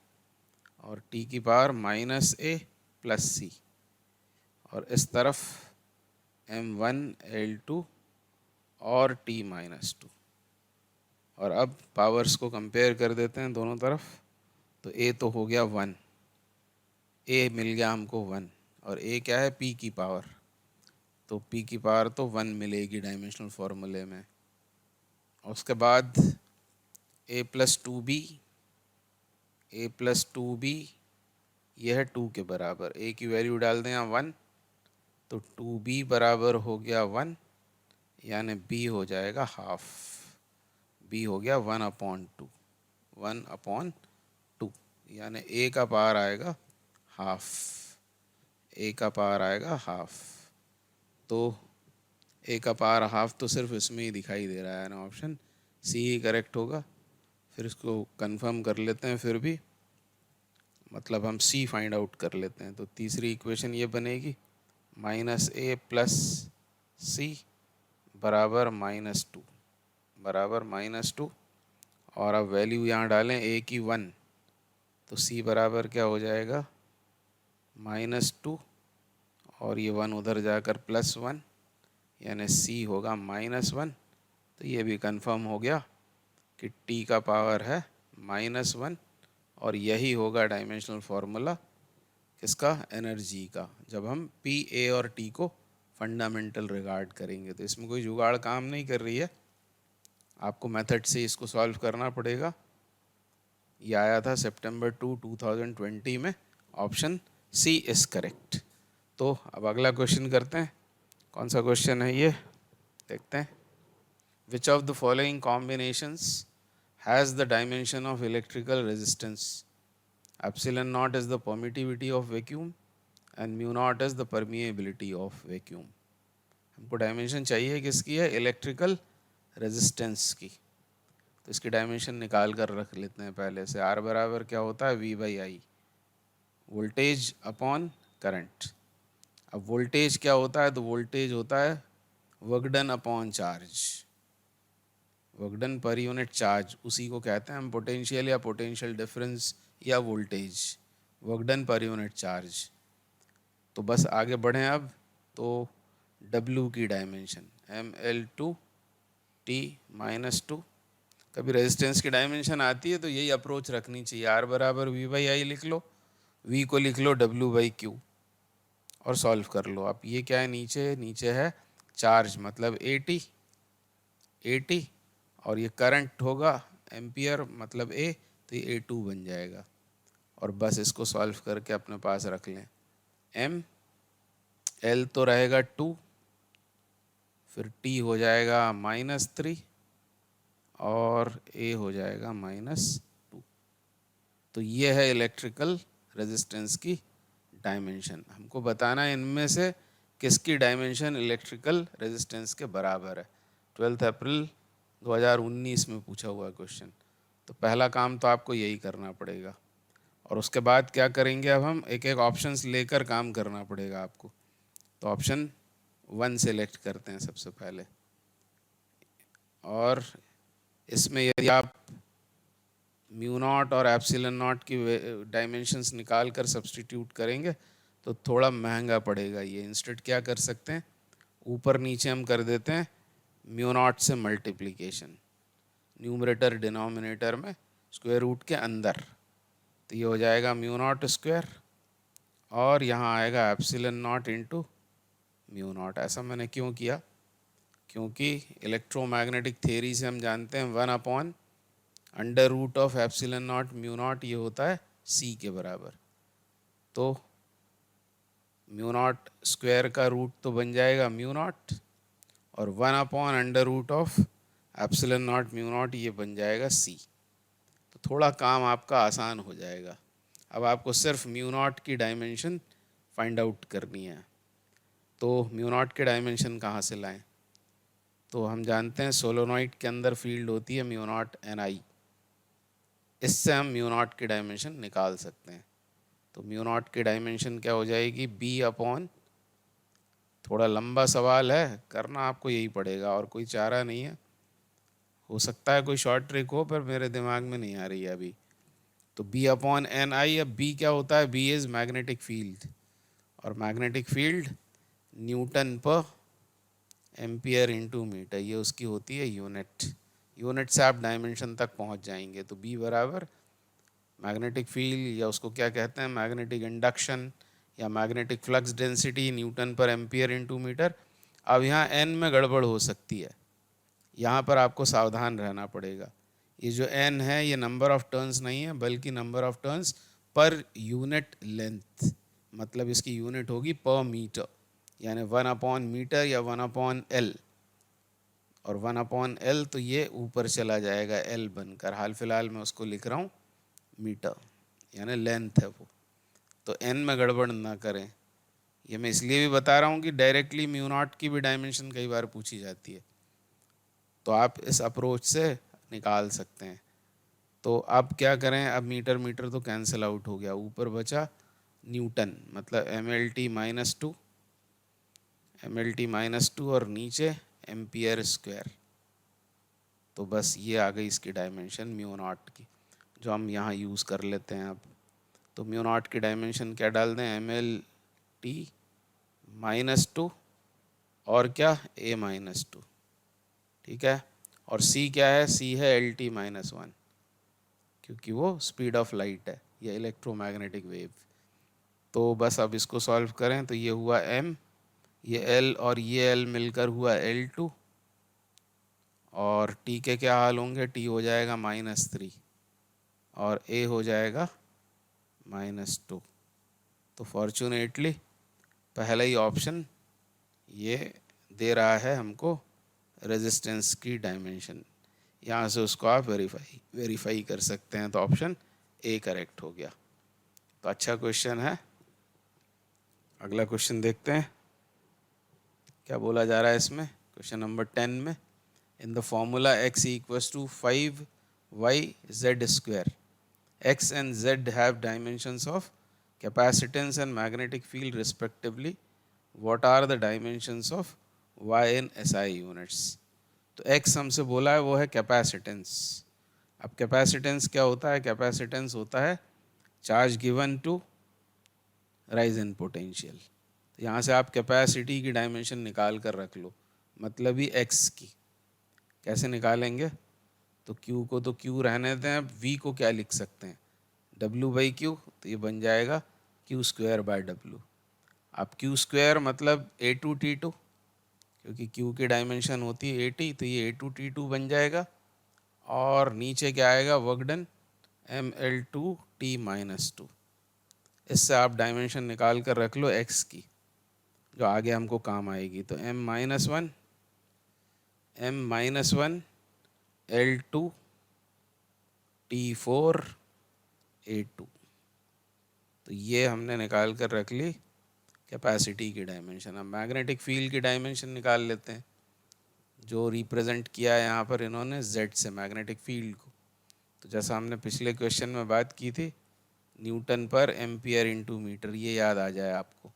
और t की power minus a plus c, और इस तरफ m1 l2 और t-2। और अब पावर्स को कंपेयर कर देते हैं दोनों तरफ, तो a तो हो गया 1, a मिल गया हमको 1, और a क्या है, p की पावर, तो p की पावर तो 1 मिलेगी डायमेंशनल फार्मूले में। और उसके बाद a plus 2b, a plus 2b यह है 2 के बराबर, a की वैल्यू डाल दें यहाँ 1, तो 2b बराबर हो गया 1, यानी b हो जाएगा हाफ, b हो गया 1/2, 1/2, यानी a का पावर आएगा हाफ, a का पावर आएगा हाफ। तो a का पावर हाफ तो सिर्फ इसमें ही दिखाई दे रहा है ना, ऑप्शन सी ही करेक्ट होगा। फिर इसको कंफर्म कर लेते हैं, फिर भी मतलब हम सी फाइंड आउट कर लेते हैं। तो तीसरी इक्वेशन ये बनेगी -a प्लस सी बराबर -2, बराबर -2, और अब वैल्यू यहाँ डालें a की 1, तो c बराबर क्या हो जाएगा -2, और ये 1 उधर जाकर +1, यानी c होगा -1। तो ये भी कंफर्म हो गया कि t का पावर है -1, और यही होगा डायमेंशनल फार्मूला किसका, एनर्जी का, जब हम P, A और T को फंडामेंटल रिगार्ड करेंगे। तो इसमें कोई जुगाड़ काम नहीं कर रही है, आपको मेथड से इसको सॉल्व करना पड़ेगा। ये आया था सितंबर 2, 2020 में, ऑप्शन सी इज करेक्ट। तो अब अगला क्वेश्चन करते हैं, कौन सा क्वेश्चन है ये देखते हैं। Which of the following combinations has the dimension of electrical resistance, epsilon naught is the permittivity of vacuum and mu naught is the permeability of vacuum। हमको डायमेंशन चाहिए किसकी है, इलेक्ट्रिकल रेजिस्टेंस की। तो इसकी डायमेंशन निकाल कर रख लेते हैं पहले से। R बराबर क्या होता है, V/I, वोल्टेज अपॉन करंट। अब वोल्टेज क्या होता है, तो वोल्टेज होता है work done upon charge, work done per unit charge, उसी को कहते हैं हम पोटेंशियल या पोटेंशियल डिफरेंस या voltage, work done per unit charge. तो बस आगे बढ़ें अब, तो W की डायमेंशन mL2T-2, कभी रेजिस्टेंस की डायमेंशन आती है तो यही अप्रोच रखनी चाहिए, R बराबर V/I लिख लो, V को लिख लो W/Q, और सॉल्व कर लो। अब ये क्या है, नीचे है चार्ज, मतलब AT, और ये करंट होगा एम्पियर, मतलब A, तो ये A2 बन जाएगा। और बस इसको सॉल्व करके अपने पास रख लें। L तो रहेगा 2, फिर T हो जाएगा -3, और A हो जाएगा -2। तो ये है इलेक्ट्रिकल रेजिस्टेंस की डायमेंशन। हमको बताना है इनमें से किसकी डायमेंशन इलेक्ट्रिकल रेजिस्टेंस के बराबर है। 12 अप्रैल 2019 में पूछा हुआ क्वेश्चन। तो पहला काम तो आपको यही करना पड़ेगा, और उसके बाद क्या करेंगे, अब हम एक एक ऑप्शंस लेकर काम करना पड़ेगा आपको। तो ऑप्शन 1 सेलेक्ट करते हैं सबसे पहले, और इसमें यदि आप म्यू नॉट और एप्सिलॉन नॉट की डायमेंशंस निकाल कर सब्सटीट्यूट करेंगे तो थोड़ा महंगा पड़ेगा। ये इंस्टेड क्या कर सकते हैं, ऊपर नीचे हम कर देते हैं म्यू नॉट से मल्टीप्लिकेशन, न्यूमरेटर डिनोमिनेटर में स्क्वायर रूट के अंदर, तो ये हो जाएगा म्यू नॉट स्क्वायर और यहाँ आएगा epsilon naught into mu naught. ऐसा मैंने क्यों किया, क्योंकि इलेक्ट्रोमैग्नेटिक थ्योरी से हम जानते हैं 1 under root of epsilon naught mu naught ये होता है सी के बराबर। तो म्यू नॉट स्क्वायर का रूट तो बन जाएगा म्यू नॉट और 1 under root of epsilon naught mu naught ये बन जाएगा सी। तो थोड़ा काम आपका आसान हो जाएगा। अब आपको सिर्फ म्यू नॉट की डायमेंशन फाइंड आउट करनी है। तो म्यू नॉट के डायमेंशन कहाँ से लाएं, तो हम जानते हैं सोलोनॉइड के अंदर फील्ड होती है म्यू नॉट एन आई, इससे हम म्यू नॉट की डायमेंशन निकाल सकते हैं। तो म्यू नॉट की डायमेंशन क्या हो जाएगी, बी अपॉन, थोड़ा लंबा सवाल है, करना आपको यही पड़ेगा और कोई चारा नहीं है। हो सकता है कोई शॉर्ट ट्रिक हो पर मेरे दिमाग में नहीं आ रही है अभी। तो बी अपॉन एन आई, अब बी क्या होता है, बी इज़ मैग्नेटिक फील्ड और मैग्नेटिक फील्ड न्यूटन पर एम्पियर इंटू मीटर, ये उसकी होती है यूनिट। यूनिट से आप डायमेंशन तक पहुंच जाएंगे। तो बी बराबर मैग्नेटिक फील्ड या उसको क्या कहते हैं मैग्नेटिक इंडक्शन या मैग्नेटिक फ्लक्स डेंसिटी न्यूटन पर एम्पियर इंटू मीटर। अब यहाँ एन में गड़बड़ हो सकती है, यहाँ पर आपको सावधान रहना पड़ेगा। ये जो एन है ये नंबर ऑफ टर्न्स नहीं है बल्कि number of turns per unit length, मतलब इसकी यूनिट होगी पर मीटर, यानी 1/मीटर या 1/L। और 1/L तो ये ऊपर चला जाएगा L बनकर, हाल फिलहाल मैं उसको लिख रहा हूँ मीटर, यानी लेंथ है वो। तो n में गड़बड़ ना करें। ये मैं इसलिए भी बता रहा हूँ कि डायरेक्टली म्यू नॉट की भी डायमेंशन कई बार पूछी जाती है, तो आप इस अप्रोच से निकाल सकते हैं। तो अब क्या करें, अब मीटर मीटर तो कैंसिल आउट हो गया, ऊपर बचा न्यूटन, मतलब mlt-2 और नीचे एम्पियर स्क्वायर। तो बस ये आ गई इसकी डायमेंशन म्यू नॉट की, जो हम यहाँ यूज़ कर लेते हैं अब। तो म्यू नॉट की डायमेंशन क्या डाल दें, mlt-2 और क्या a-2, ठीक है। और c क्या है, c है lt-1, क्योंकि वो स्पीड ऑफ लाइट है या इलेक्ट्रोमैग्नेटिक वेव। तो बस अब इसको सॉल्व करें तो ये हुआ m, ये l और ये l मिलकर हुआ L2 और t के क्या हाल होंगे, t हो जाएगा -3 और a हो जाएगा -2। तो फॉर्चुनेटली पहला ही ऑप्शन ये दे रहा है हमको रेजिस्टेंस की डायमेंशन, यहाँ से उसको आप वेरीफाई कर सकते हैं। तो ऑप्शन ए करेक्ट हो गया। तो अच्छा क्वेश्चन है। अगला क्वेश्चन देखते हैं क्या बोला जा रहा है इसमें। क्वेश्चन नंबर 10 में, in the formula x equals to 5yz², x and z have dimensions of capacitance and magnetic field respectively. What are the dimensions of y in SI units? तो x हमसे बोला है वो है कैपेसिटेंस। अब capacitance क्या होता है, कैपेसिटेंस होता है charge given to rise in potential. तो यहाँ से आप कैपेसिटी की डायमेंशन निकाल कर रख लो, मतलब ही x की। कैसे निकालेंगे, तो q को तो q रहने दें, अब v को क्या लिख सकते हैं, W/Q, तो ये बन जाएगा Q²/W। अब Q² मतलब A2T2, क्योंकि Q की डायमेंशन होती है 80, तो ये A2T2 बन जाएगा। और नीचे क्या आएगा, वर्क डन ML2T-2। इससे आप डायमेंशन निकाल कर रख लो x की, जो आगे हमको काम आएगी। तो m-1 L2T4 A2, तो ये हमने निकाल कर रख ली कैपेसिटी की डायमेंशन। अब मैग्नेटिक फील्ड की डायमेंशन निकाल लेते हैं, जो रिप्रेजेंट किया है यहाँ पर इन्होंने Z से मैग्नेटिक फील्ड को। तो जैसा हमने पिछले क्वेश्चन में बात की थी, न्यूटन पर एम्पियर इंटू मीटर, ये याद आ जाए आपको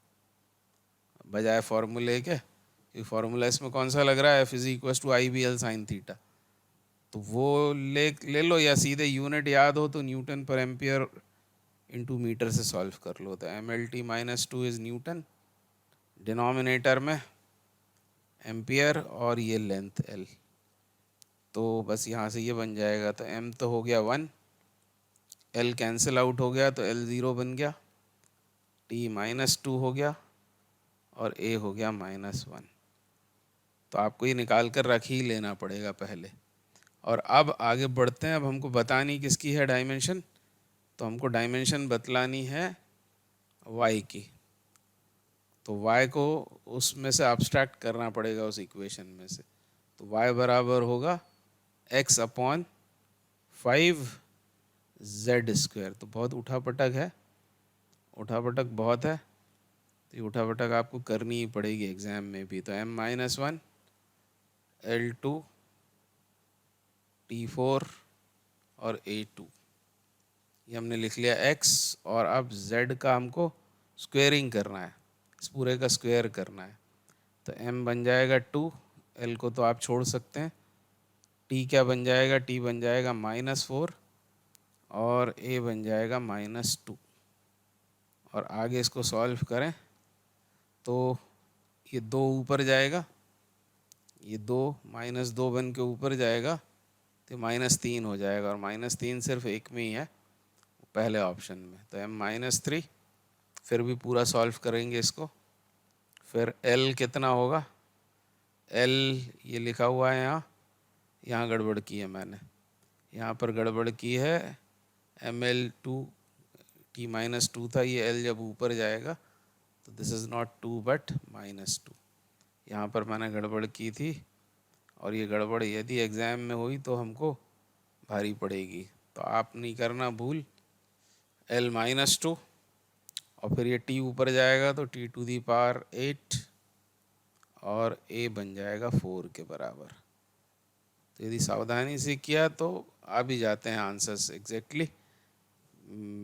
बजाय फॉर्मूले के। ये फॉर्मूला इसमें कौन सा लग रहा है, F=IBL sin थीटा, तो वो ले लो, या सीधे यूनिट याद हो तो न्यूटन पर एम्पियर इंटू मीटर से सॉल्व कर लो। तो MLT-2 इज न्यूटन, डिनोमिनेटर में एम्पियर और ये लेंथ L। तो बस यहाँ से ये बन जाएगा, तो m तो हो गया 1, l कैंसिल आउट हो गया तो l 0 बन गया, t -2 हो गया और a हो गया -1। तो आपको ये निकाल कर रख ही लेना पड़ेगा पहले। और अब आगे बढ़ते हैं। अब हमको बतानी किसकी है डायमेंशन, तो हमको डायमेंशन बतलानी है y की। तो y को उसमें से अब्स्ट्रैक्ट करना पड़ेगा उस इक्वेशन में से। तो y बराबर होगा x अपॉन 5z²। तो बहुत उठापटक है, उठापटक बहुत है, तो ये उठापटक आपको करनी ही पड़ेगी एग्जाम में भी। तो m-1 l2 t4 और a2, ये हमने लिख लिया x। और अब z का हमको स्क्वेयरिंग करना है, इस पूरे का स्क्वायर करना है। तो m बन जाएगा 2, l को तो आप छोड़ सकते हैं, t क्या बन जाएगा, t बन जाएगा -4 और a बन जाएगा -2। और आगे इसको सॉल्व करें तो ये 2 ऊपर जाएगा, ये 2 -2 बन के ऊपर जाएगा तो -3 हो जाएगा। और -3 सिर्फ एक में ही है, पहले ऑप्शन में। तो m-3, फिर भी पूरा सॉल्व करेंगे इसको। फिर l कितना होगा, l ये लिखा हुआ है यहाँ गड़बड़ की है मैंने, यहाँ पर गड़बड़ की है। ml2 t -2 था, ये l जब ऊपर जाएगा तो दिस इज़ नॉट 2 बट -2, यहाँ पर मैंने गड़बड़ की थी। और ये गड़बड़ यदि एग्ज़ाम में हुई तो हमको भारी पड़ेगी। तो आप नहीं करना भूल, l -2 और फिर ये t ऊपर जाएगा तो t⁸ और a बन जाएगा 4 के बराबर। तो यदि सावधानी से किया तो आ भी जाते हैं आंसर्स एग्जैक्टली।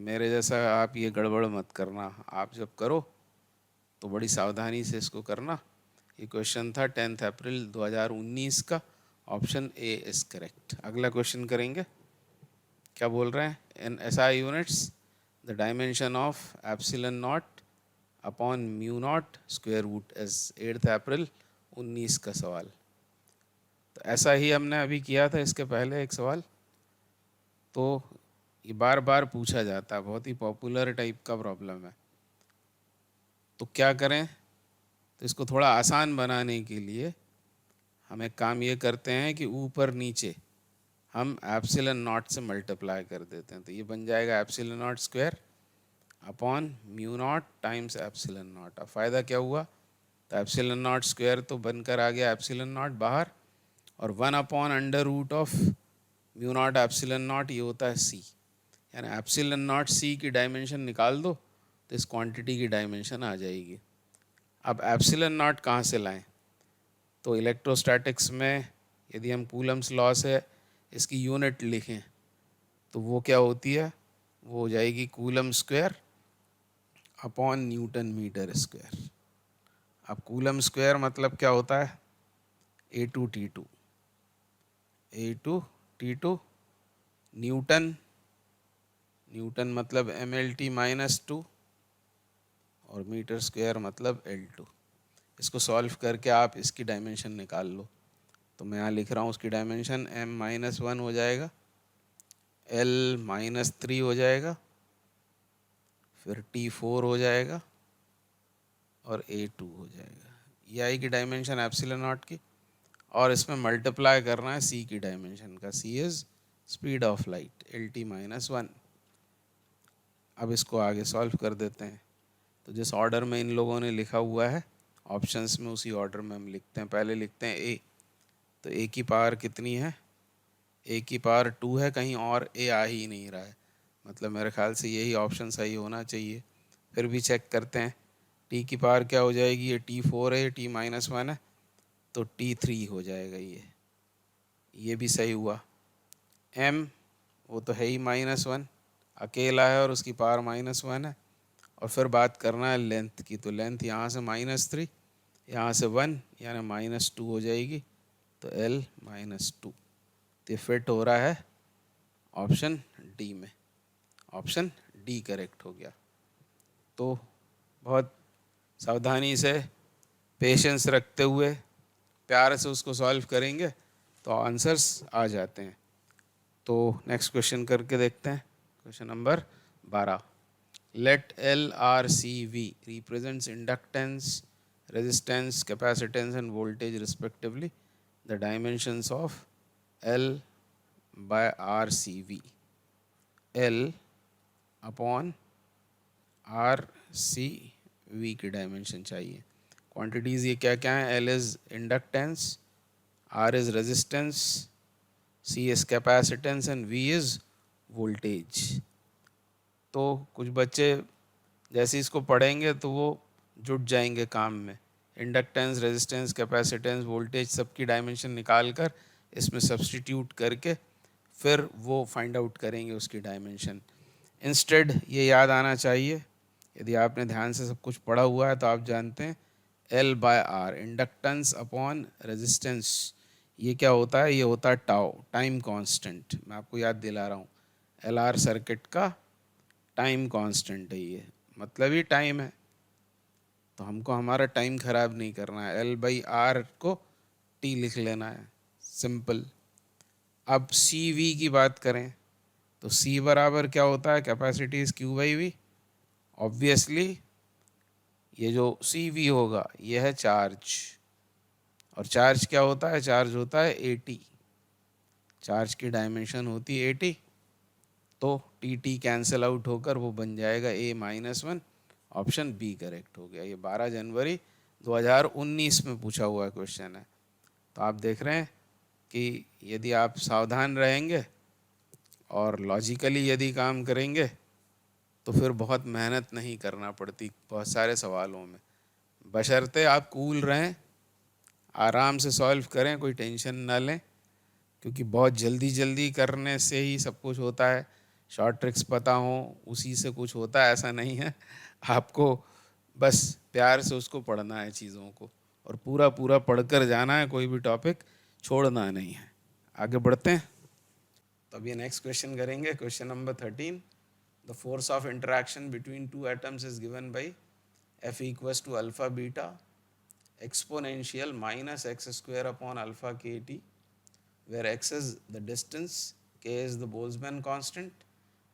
मेरे जैसा आप ये गड़बड़ मत करना, आप जब करो तो बड़ी सावधानी से इसको करना। ये क्वेश्चन था 10 अप्रैल 2019 का, ऑप्शन ए इज करेक्ट। अगला क्वेश्चन करेंगे, क्या बोल रहे हैं, in SI units the dimension of epsilon naught upon mu naught square root is. 8 अप्रैल 19 का सवाल। तो ऐसा ही हमने अभी किया था इसके पहले एक सवाल, तो ये बार बार पूछा जाता है, बहुत ही पॉपुलर टाइप का प्रॉब्लम है। तो क्या करें, तो इसको थोड़ा आसान बनाने के लिए हम एक काम ये करते हैं कि ऊपर नीचे हम एप्सिलॉन नॉट से मल्टीप्लाई कर देते हैं। तो ये बन जाएगा epsilon not square upon mu not times epsilon not. अब फ़ायदा क्या हुआ, तो एप्सिलॉन नॉट स्क्वायर तो बनकर आ गया एप्सिलॉन नॉट बाहर, और 1/√ऑफ म्यू नॉट एप्सिलॉन नॉट, ये होता है c। यानी एप्सिलॉन नॉट c की डायमेंशन निकाल दो तो इस क्वांटिटी की डायमेंशन आ जाएगी। अब एप्सिलॉन नॉट कहाँ से लाएं, तो इलेक्ट्रोस्टैटिक्स में यदि हम कूलम्स लॉ से इसकी यूनिट लिखें तो वो क्या होती है, वो हो जाएगी coulomb square upon newton metre square. अब कूलम स्क्वायर मतलब क्या होता है, A2T2 न्यूटन, न्यूटन मतलब mLT-2 और मीटर स्क्वायर मतलब L2। इसको सॉल्व करके आप इसकी डायमेंशन निकाल लो। तो मैं यहाँ लिख रहा हूँ उसकी डायमेंशन m-1 हो जाएगा, l-3 हो जाएगा, फिर t4 हो जाएगा और a2 हो जाएगा। ये आएगी डायमेंशन एप्सिलॉन नॉट की। और इसमें मल्टीप्लाई करना है c की डायमेंशन का, c is speed of light LT-1। अब इसको आगे सॉल्व कर देते हैं। तो जिस ऑर्डर में इन लोगों ने लिखा हुआ है ऑप्शंस में, उसी ऑर्डर में हम लिखते हैं। पहले लिखते हैं a, तो a की पावर कितनी है, a की पावर 2 है, कहीं और a आ ही नहीं रहा है, मतलब मेरे ख्याल से यही ऑप्शन सही होना चाहिए। फिर भी चेक करते हैं, t की पावर क्या हो जाएगी, ये t4 है, t-1 है, तो t3 हो जाएगा। ये भी सही हुआ। m वो तो है ही -1, अकेला है और उसकी पावर -1 है। और फिर बात करना है लेंथ की, तो लेंथ यहाँ से -3, यहाँ से 1 यानी -2 हो जाएगी, तो l-2। तो फिट हो रहा है ऑप्शन डी में, ऑप्शन डी करेक्ट हो गया। तो बहुत सावधानी से, पेशेंस रखते हुए, प्यार से उसको सॉल्व करेंगे तो आंसर्स आ जाते हैं। तो नेक्स्ट क्वेश्चन करके देखते हैं। Question number 12, let LRCV represents inductance, resistance, capacitance and voltage respectively. The dimensions of L by RCV. L upon RCV की डायमेंशन चाहिए। क्वांटिटीज़ ये क्या क्या हैं? L is inductance, R is resistance, C is capacitance and V is voltage। तो कुछ बच्चे जैसे इसको पढ़ेंगे तो वो जुट जाएंगे काम में। इंडक्टेंस, रेजिस्टेंस, कैपेसिटेंस, वोल्टेज सबकी डायमेंशन निकाल कर इसमें सब्सटीट्यूट करके फिर वो फाइंड आउट करेंगे उसकी डायमेंशन। इंस्टेड ये याद आना चाहिए, यदि आपने ध्यान से सब कुछ पढ़ा हुआ है तो आप जानते हैं L by R, inductance upon resistance, ये क्या होता है? ये होता है टाउ, टाइम कांस्टेंट। मैं आपको याद दिला रहा हूँ, LR सर्किट का टाइम कांस्टेंट है ये, मतलब ही टाइम है। तो हमको हमारा टाइम खराब नहीं करना है, L बाई आर को T लिख लेना है, सिंपल। अब सी वी की बात करें तो C बराबर क्या होता है? Capacity is Q by V. Obviously ये जो सी वी होगा ये है चार्ज, और चार्ज क्या होता है? चार्ज होता है AT, चार्ज की डायमेंशन होती है AT। तो टी टी कैंसिल आउट होकर वो बन जाएगा A-1। ऑप्शन बी करेक्ट हो गया। ये 12 जनवरी 2019 में पूछा हुआ क्वेश्चन है। तो आप देख रहे हैं कि यदि आप सावधान रहेंगे और लॉजिकली यदि काम करेंगे तो फिर बहुत मेहनत नहीं करना पड़ती बहुत सारे सवालों में, बशर्ते आप कूल रहें, आराम से सॉल्व करें, कोई टेंशन ना लें, क्योंकि बहुत जल्दी जल्दी करने से ही सब कुछ होता है। शॉर्ट ट्रिक्स पता हो उसी से कुछ होता है, ऐसा नहीं है। आपको बस प्यार से उसको पढ़ना है चीज़ों को, और पूरा पूरा पढ़कर जाना है, कोई भी टॉपिक छोड़ना नहीं है। आगे बढ़ते हैं। तो अभी नेक्स्ट क्वेश्चन करेंगे, question number 13। The force of interaction between two atoms is given by F equals to alpha beta exponential minus X square upon alpha K T, where x is the distance, k is the Boltzmann constant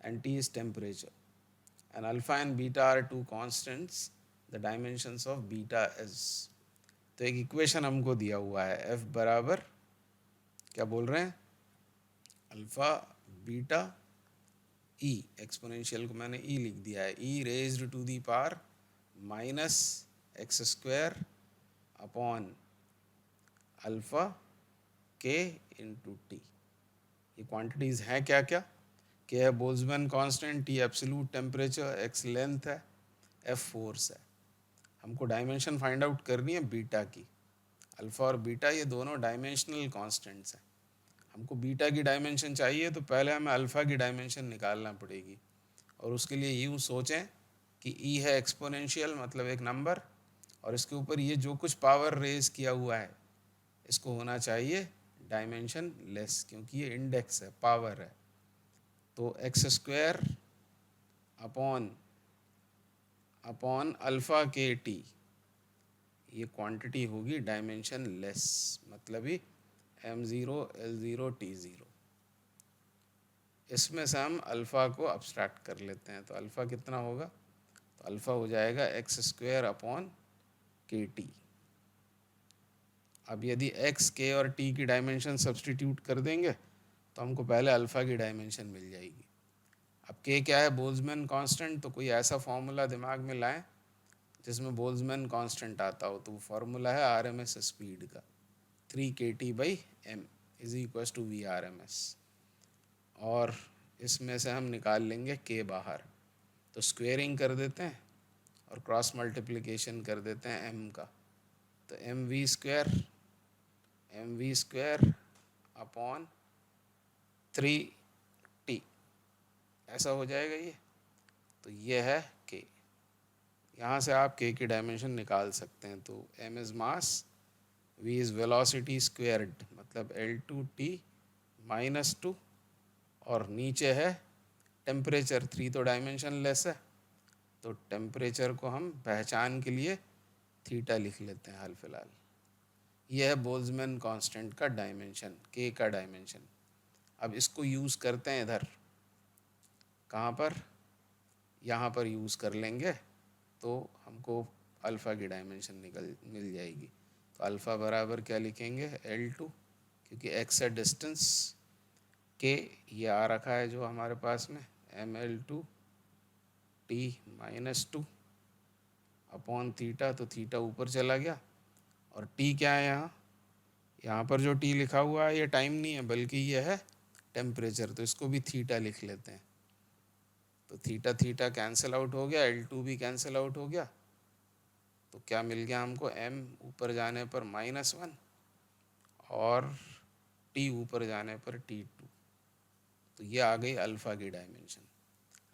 and T is temperature, and alpha and beta are two constants, the dimensions of beta is। तो एक equation हमको दिया हुआ है, F बराबर क्या बोल रहे हैं? अल्फा बीटा E, एक्सपोनेंशियल को मैंने E लिख दिया है, E raised to the power minus X square upon alpha K into T. ये क्वांटिटीज़ हैं क्या क्या? के है Boltzmann constant, T absolute temperature, X length है, एफ फोर्स है। हमको डायमेंशन फाइंड आउट करनी है बीटा की। अल्फा और बीटा ये दोनों डायमेंशनल कांस्टेंट्स हैं। हमको बीटा की डायमेंशन चाहिए तो पहले हमें अल्फा की डायमेंशन निकालना पड़ेगी, और उसके लिए यूँ सोचें कि ई है एक्सपोनेंशियल, मतलब एक नंबर, और इसके ऊपर ये जो कुछ पावर रेज किया हुआ है इसको होना चाहिए डायमेंशन लेस, क्योंकि ये इंडेक्स है, पावर है। तो x square upon upon alpha K T, ये क्वांटिटी होगी डायमेंशन लेस, मतलब ही M0 L0 T0। इसमें से हम अल्फ़ा को अब्स्ट्रैक्ट कर लेते हैं, तो अल्फ़ा कितना होगा? तो अल्फ़ा हो जाएगा एक्स स्क्वायर अपॉन के टी। अब यदि एक्स, के और टी की डायमेंशन सब्सटीट्यूट कर देंगे तो हमको पहले अल्फ़ा की डायमेंशन मिल जाएगी। अब के क्या है? Boltzmann constant. तो कोई ऐसा फॉर्मूला दिमाग में लाएं जिसमें बोल्ट्जमैन कांस्टेंट आता हो, तो वो फार्मूला है RMS स्पीड का, 3kT/m is equal to VRMS। और इसमें से हम निकाल लेंगे के बाहर, तो स्क्वेयरिंग कर देते हैं और क्रॉस मल्टीप्लिकेशन कर देते हैं m का, तो mv स्क्वायर अपॉन 3t, ऐसा हो जाएगा ये। तो ये है k, यहाँ से आप k की डायमेंशन निकाल सकते हैं। तो m is mass, v is velocity squared, मतलब L2t माइनस 2, और नीचे है टेम्परेचर, 3 तो डायमेंशन लेस है, तो टेम्परेचर को हम पहचान के लिए थीटा लिख लेते हैं हाल फिलहाल। ये है बोल्ट्जमैन कांस्टेंट का डायमेंशन, के का डायमेंशन। अब इसको यूज़ करते हैं इधर, कहाँ पर, यहाँ पर यूज़ कर लेंगे तो हमको अल्फ़ा की डायमेंशन मिल जाएगी। तो अल्फ़ा बराबर क्या लिखेंगे, L2, क्योंकि x है डिस्टेंस, के ये आ रखा है जो हमारे पास में, ml2 t minus 2 upon theta, तो थीटा ऊपर चला गया। और t क्या है यहाँ पर जो t लिखा हुआ है ये टाइम नहीं है बल्कि ये है टेम्परेचर, तो इसको भी थीटा लिख लेते हैं। तो थीटा थीटा कैंसिल आउट हो गया, L2 भी कैंसिल आउट हो गया, तो क्या मिल गया हमको, m ऊपर जाने पर -1 और t ऊपर जाने पर T2। तो ये आ गई अल्फ़ा की डायमेंशन।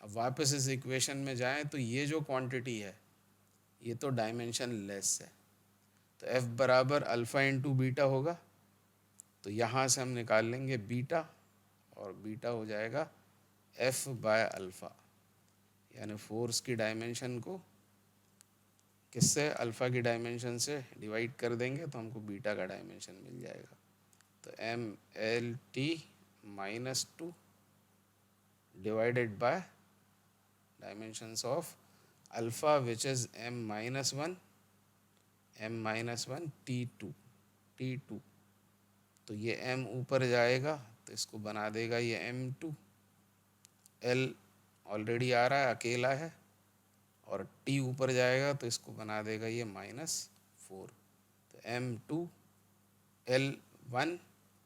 अब वापस इस इक्वेशन में जाएं तो ये जो क्वांटिटी है ये तो डायमेंशन लेस है, तो f बराबर अल्फ़ा इंटू बीटा होगा। तो यहाँ से हम निकाल लेंगे बीटा, और बीटा हो जाएगा f बाय अल्फ़ा, यानी फोर्स की डायमेंशन को किससे, अल्फ़ा की डायमेंशन से डिवाइड कर देंगे तो हमको बीटा का डायमेंशन मिल जाएगा। तो mlt -2 divided by dimensions of alpha which is m-1 T2। तो ये m ऊपर जाएगा तो इसको बना देगा ये m2, l ऑलरेडी आ रहा है अकेला है, और t ऊपर जाएगा तो इसको बना देगा ये -4। तो m2 l1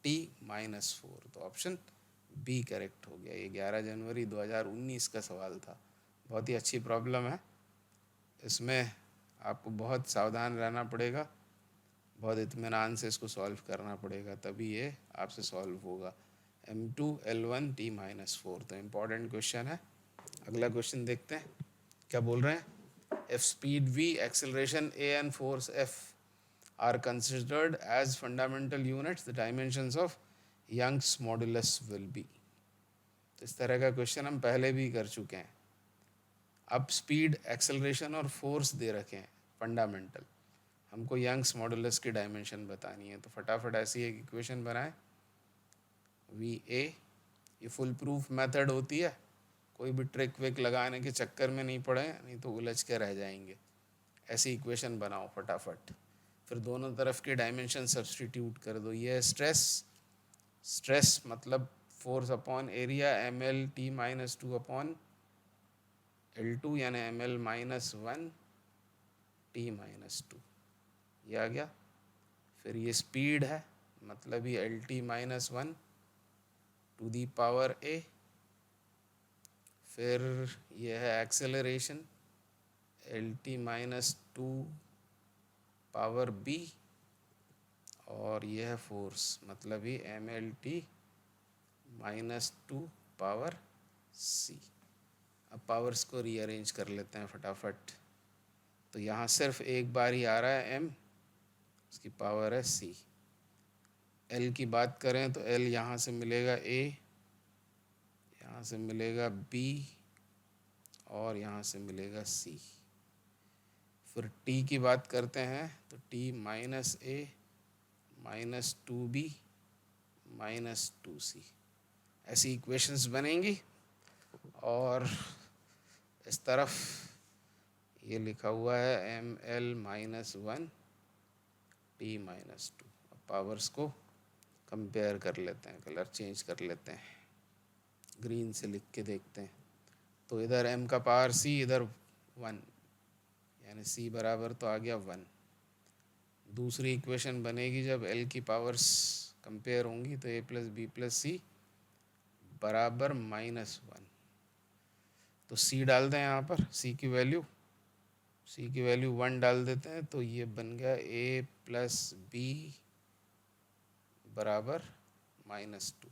t -4, तो ऑप्शन बी करेक्ट हो गया। ये 11 जनवरी 2019 का सवाल था, बहुत ही अच्छी प्रॉब्लम है। इसमें आपको बहुत सावधान रहना पड़ेगा, बहुत इत्मीनान से इसको सॉल्व करना पड़ेगा, तभी ये आपसे सॉल्व होगा। m2 l1 t -4, तो इम्पॉर्टेंट क्वेश्चन है। अगला क्वेश्चन देखते हैं क्या बोल रहे हैं। if speed v, acceleration a and force f are considered as fundamental units, the dimensions of Young's modulus will be। तो इस तरह का क्वेश्चन हम पहले भी कर चुके हैं। अब स्पीड, एक्सेलरेशन और फोर्स दे रखे हैं फंडामेंटल, हमको यंग्स मॉडुलस की डायमेंशन बतानी है। तो फटाफट ऐसी एक इक्वेशन बनाएं, वी ए, ये फुल प्रूफ मेथड होती है, कोई भी ट्रिक विक लगाने के चक्कर में नहीं पड़े, नहीं तो उलझ के रह जाएंगे। ऐसी इक्वेशन बनाओ फटाफट, फिर दोनों तरफ के डायमेंशन सब्सटीट्यूट कर दो। ये स्ट्रेस, स्ट्रेस मतलब force upon area, ml t-2 upon L2 यानी ml-1 t-2, ये आ गया। फिर ये स्पीड है, मतलब ये LT-1 to the power a। फिर ये है एक्सेलरेशन, LT-2 पावर b, और ये है फोर्स, मतलब ये mlt-2 पावर c। अब पावर्स को रीअरेंज कर लेते हैं फटाफट। तो यहाँ सिर्फ एक बार ही आ रहा है m, उसकी पावर है c। l की बात करें तो l यहाँ से मिलेगा a, यहाँ से मिलेगा b, और यहाँ से मिलेगा c। फिर t की बात करते हैं तो t -a -2b -2c, ऐसी इक्वेशंस बनेंगी। और इस तरफ ये लिखा हुआ है ml-1 t-2। अब पावर्स को कंपेयर कर लेते हैं, कलर चेंज कर लेते हैं, ग्रीन से लिख के देखते हैं। तो इधर m का पावर c, इधर 1, यानी c बराबर तो आ गया 1। दूसरी इक्वेशन बनेगी जब l की पावर्स कंपेयर होंगी, तो a + b + c बराबर -1। तो c डाल दें यहाँ पर, c की वैल्यू 1 डाल देते हैं, तो ये बन गया a + b बराबर -2,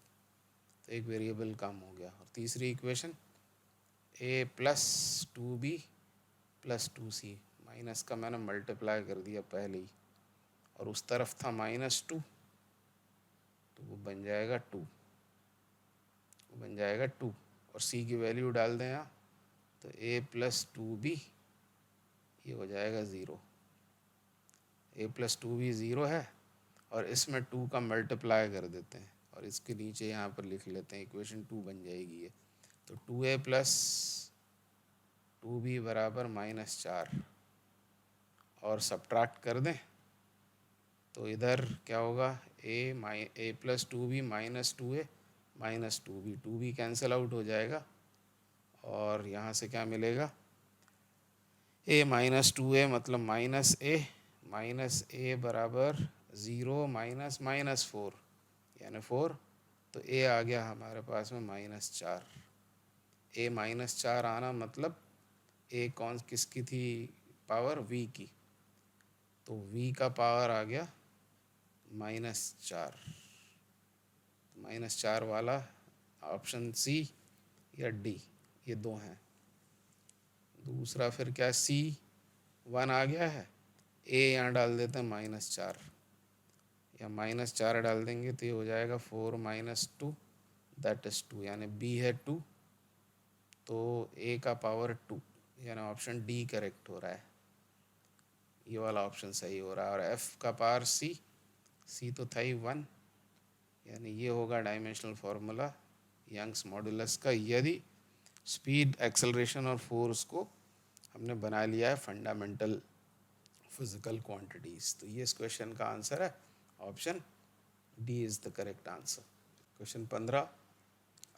तो एक वेरिएबल कम हो गया। और तीसरी equation a + 2b + 2c, minus का मैंने मल्टीप्लाई कर दिया पहले ही, और उस तरफ था -2, तो वो बन जाएगा 2, और c की वैल्यू डाल दें यहाँ, तो a + 2b ये हो जाएगा 0। a + 2b 0 है, और इसमें 2 का मल्टीप्लाई कर देते हैं और इसके नीचे यहाँ पर लिख लेते हैं, इक्वेशन 2 बन जाएगी ये। तो 2a प्लस 2b बराबर -4 और सब्ट्रैक्ट कर दें तो इधर क्या होगा, a plus 2b minus 2a minus 2b cancel out हो जाएगा और यहाँ से क्या मिलेगा, a माइनस 2a मतलब माइनस a बराबर 0 माइनस -4 यानी 4। तो a आ गया हमारे पास में -4। a -4 आना मतलब a कौन किसकी थी पावर, v की, तो v का पावर आ गया -4। -4 वाला ऑप्शन सी या डी, ये दो हैं। दूसरा फिर क्या, C1 आ गया है, a यहाँ डाल देते हैं -4 या -4 डाल देंगे तो ये हो जाएगा 4 - 2 दैट इज 2 यानी b है 2, तो a का पावर 2 यानी ऑप्शन डी करेक्ट हो रहा है, ये वाला ऑप्शन सही हो रहा है। और f का पावर c तो था ही 1 यानी ये होगा डायमेंशनल फार्मूला यंग्स मॉडुलस का, यदि स्पीड, एक्सेलरेशन और फोर्स को हमने बना लिया है फंडामेंटल फिजिकल क्वांटिटीज। तो ये इस क्वेश्चन का आंसर है, option D is the correct answer. Question 15,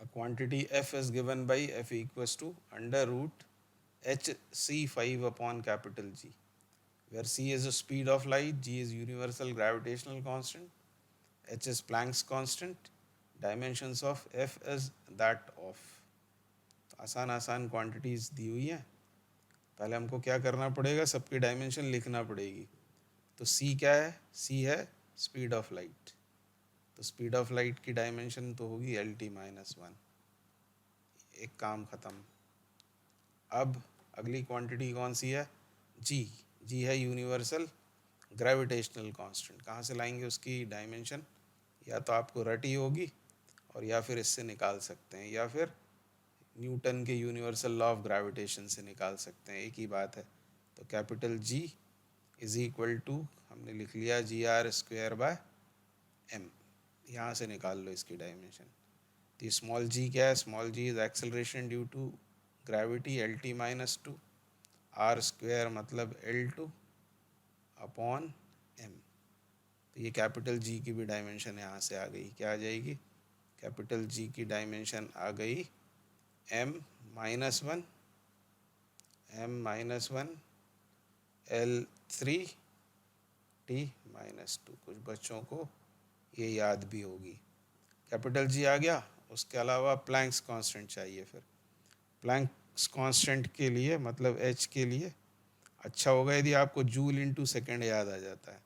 a quantity f is given by f equals to under root hc5 upon capital G, where c is the speed of light, g is universal gravitational constant, h is Planck's constant, dimensions of f is that of। तो आसान आसान quantities दी हुई है, पहले हमको क्या करना पड़ेगा, सबकी डायमेंशन लिखना पड़ेगी। तो c क्या है, c है स्पीड ऑफ लाइट, तो स्पीड ऑफ लाइट की डायमेंशन तो होगी LT-1, एक काम ख़त्म। अब अगली क्वांटिटी कौन सी है, जी है यूनिवर्सल ग्रेविटेशनल कांस्टेंट। कहाँ से लाएंगे उसकी डायमेंशन, या तो आपको रटी होगी और या फिर इससे निकाल सकते हैं, या फिर न्यूटन के यूनिवर्सल लॉ ऑफ ग्रेविटेशन से निकाल सकते हैं, एक ही बात है। तो capital G is equal to हमने लिख लिया GR²/m, यहाँ से निकाल लो इसकी डायमेंशन। तो स्मॉल g क्या है, small g is acceleration due to gravity LT-2, R² मतलब L2 अपॉन m। तो ये कैपिटल G की भी डायमेंशन यहाँ से आ गई, क्या आ जाएगी, कैपिटल G की डायमेंशन आ गई m-1 L3T-2। कुछ बच्चों को ये याद भी होगी। कैपिटल G आ गया, उसके अलावा प्लैंक्स कांस्टेंट चाहिए। फिर प्लैंक्स कांस्टेंट के लिए मतलब h के लिए अच्छा होगा यदि आपको जूल इंटू सेकेंड याद आ जाता है,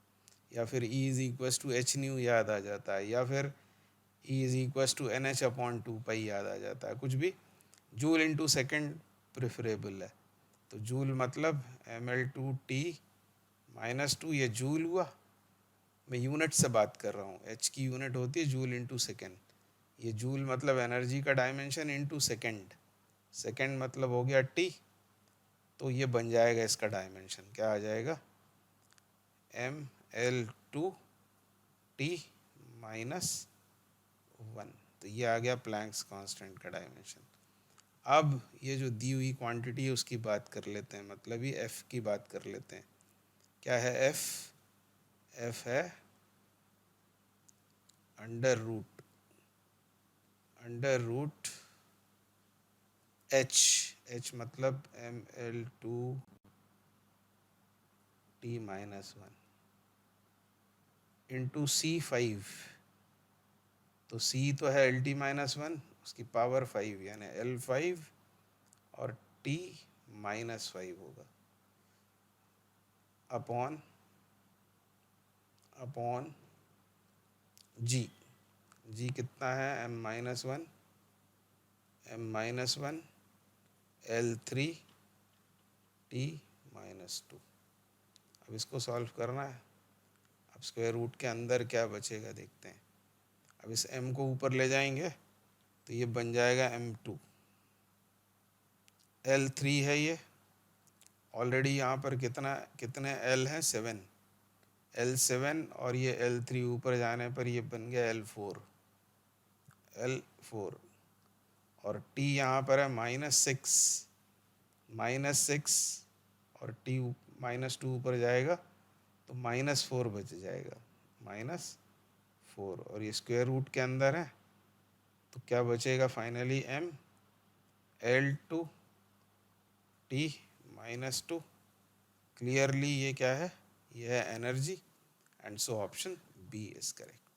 या फिर E is equals to H nu याद आ जाता है, या फिर E is equals to NH/2π याद आ जाता है। कुछ भी जूल इंटू सेकेंड प्रेफरेबल है। तो जूल मतलब mL2T-2, ये जूल हुआ, मैं यूनिट से बात कर रहा हूँ, h की यूनिट होती है जूल इंटू सेकेंड। ये जूल मतलब एनर्जी का डायमेंशन इंटू सेकेंड, सेकेंड मतलब हो गया T, तो ये बन जाएगा इसका डायमेंशन, क्या आ जाएगा mL2T-1। तो ये आ गया प्लैंक्स कांस्टेंट का डायमेंशन। अब ये जो दी हुई क्वांटिटी है उसकी बात कर लेते हैं, मतलब ये f की बात कर लेते हैं। क्या है f है अंडर रूट h मतलब mL2T-1 इंटू C5। तो C तो है LT-1, उसकी पावर 5 यानी L5 और T-5 होगा अपॉन G कितना है m-1 L3T-2। अब इसको सॉल्व करना है। अब स्क्वायर रूट के अंदर क्या बचेगा देखते हैं। अब इस m को ऊपर ले जाएंगे तो ये बन जाएगा m2। L3 है ये, ऑलरेडी यहाँ पर कितने L हैं, 7, L7 और ये L3 ऊपर जाने पर ये बन गया L4 और T यहाँ पर है -6 और T -2 ऊपर जाएगा तो -4 बच जाएगा, -4 और ये स्क्वायर रूट के अंदर है तो क्या बचेगा finally M L2 T -2। Clearly ये क्या है, ये है energy, and so option B is correct.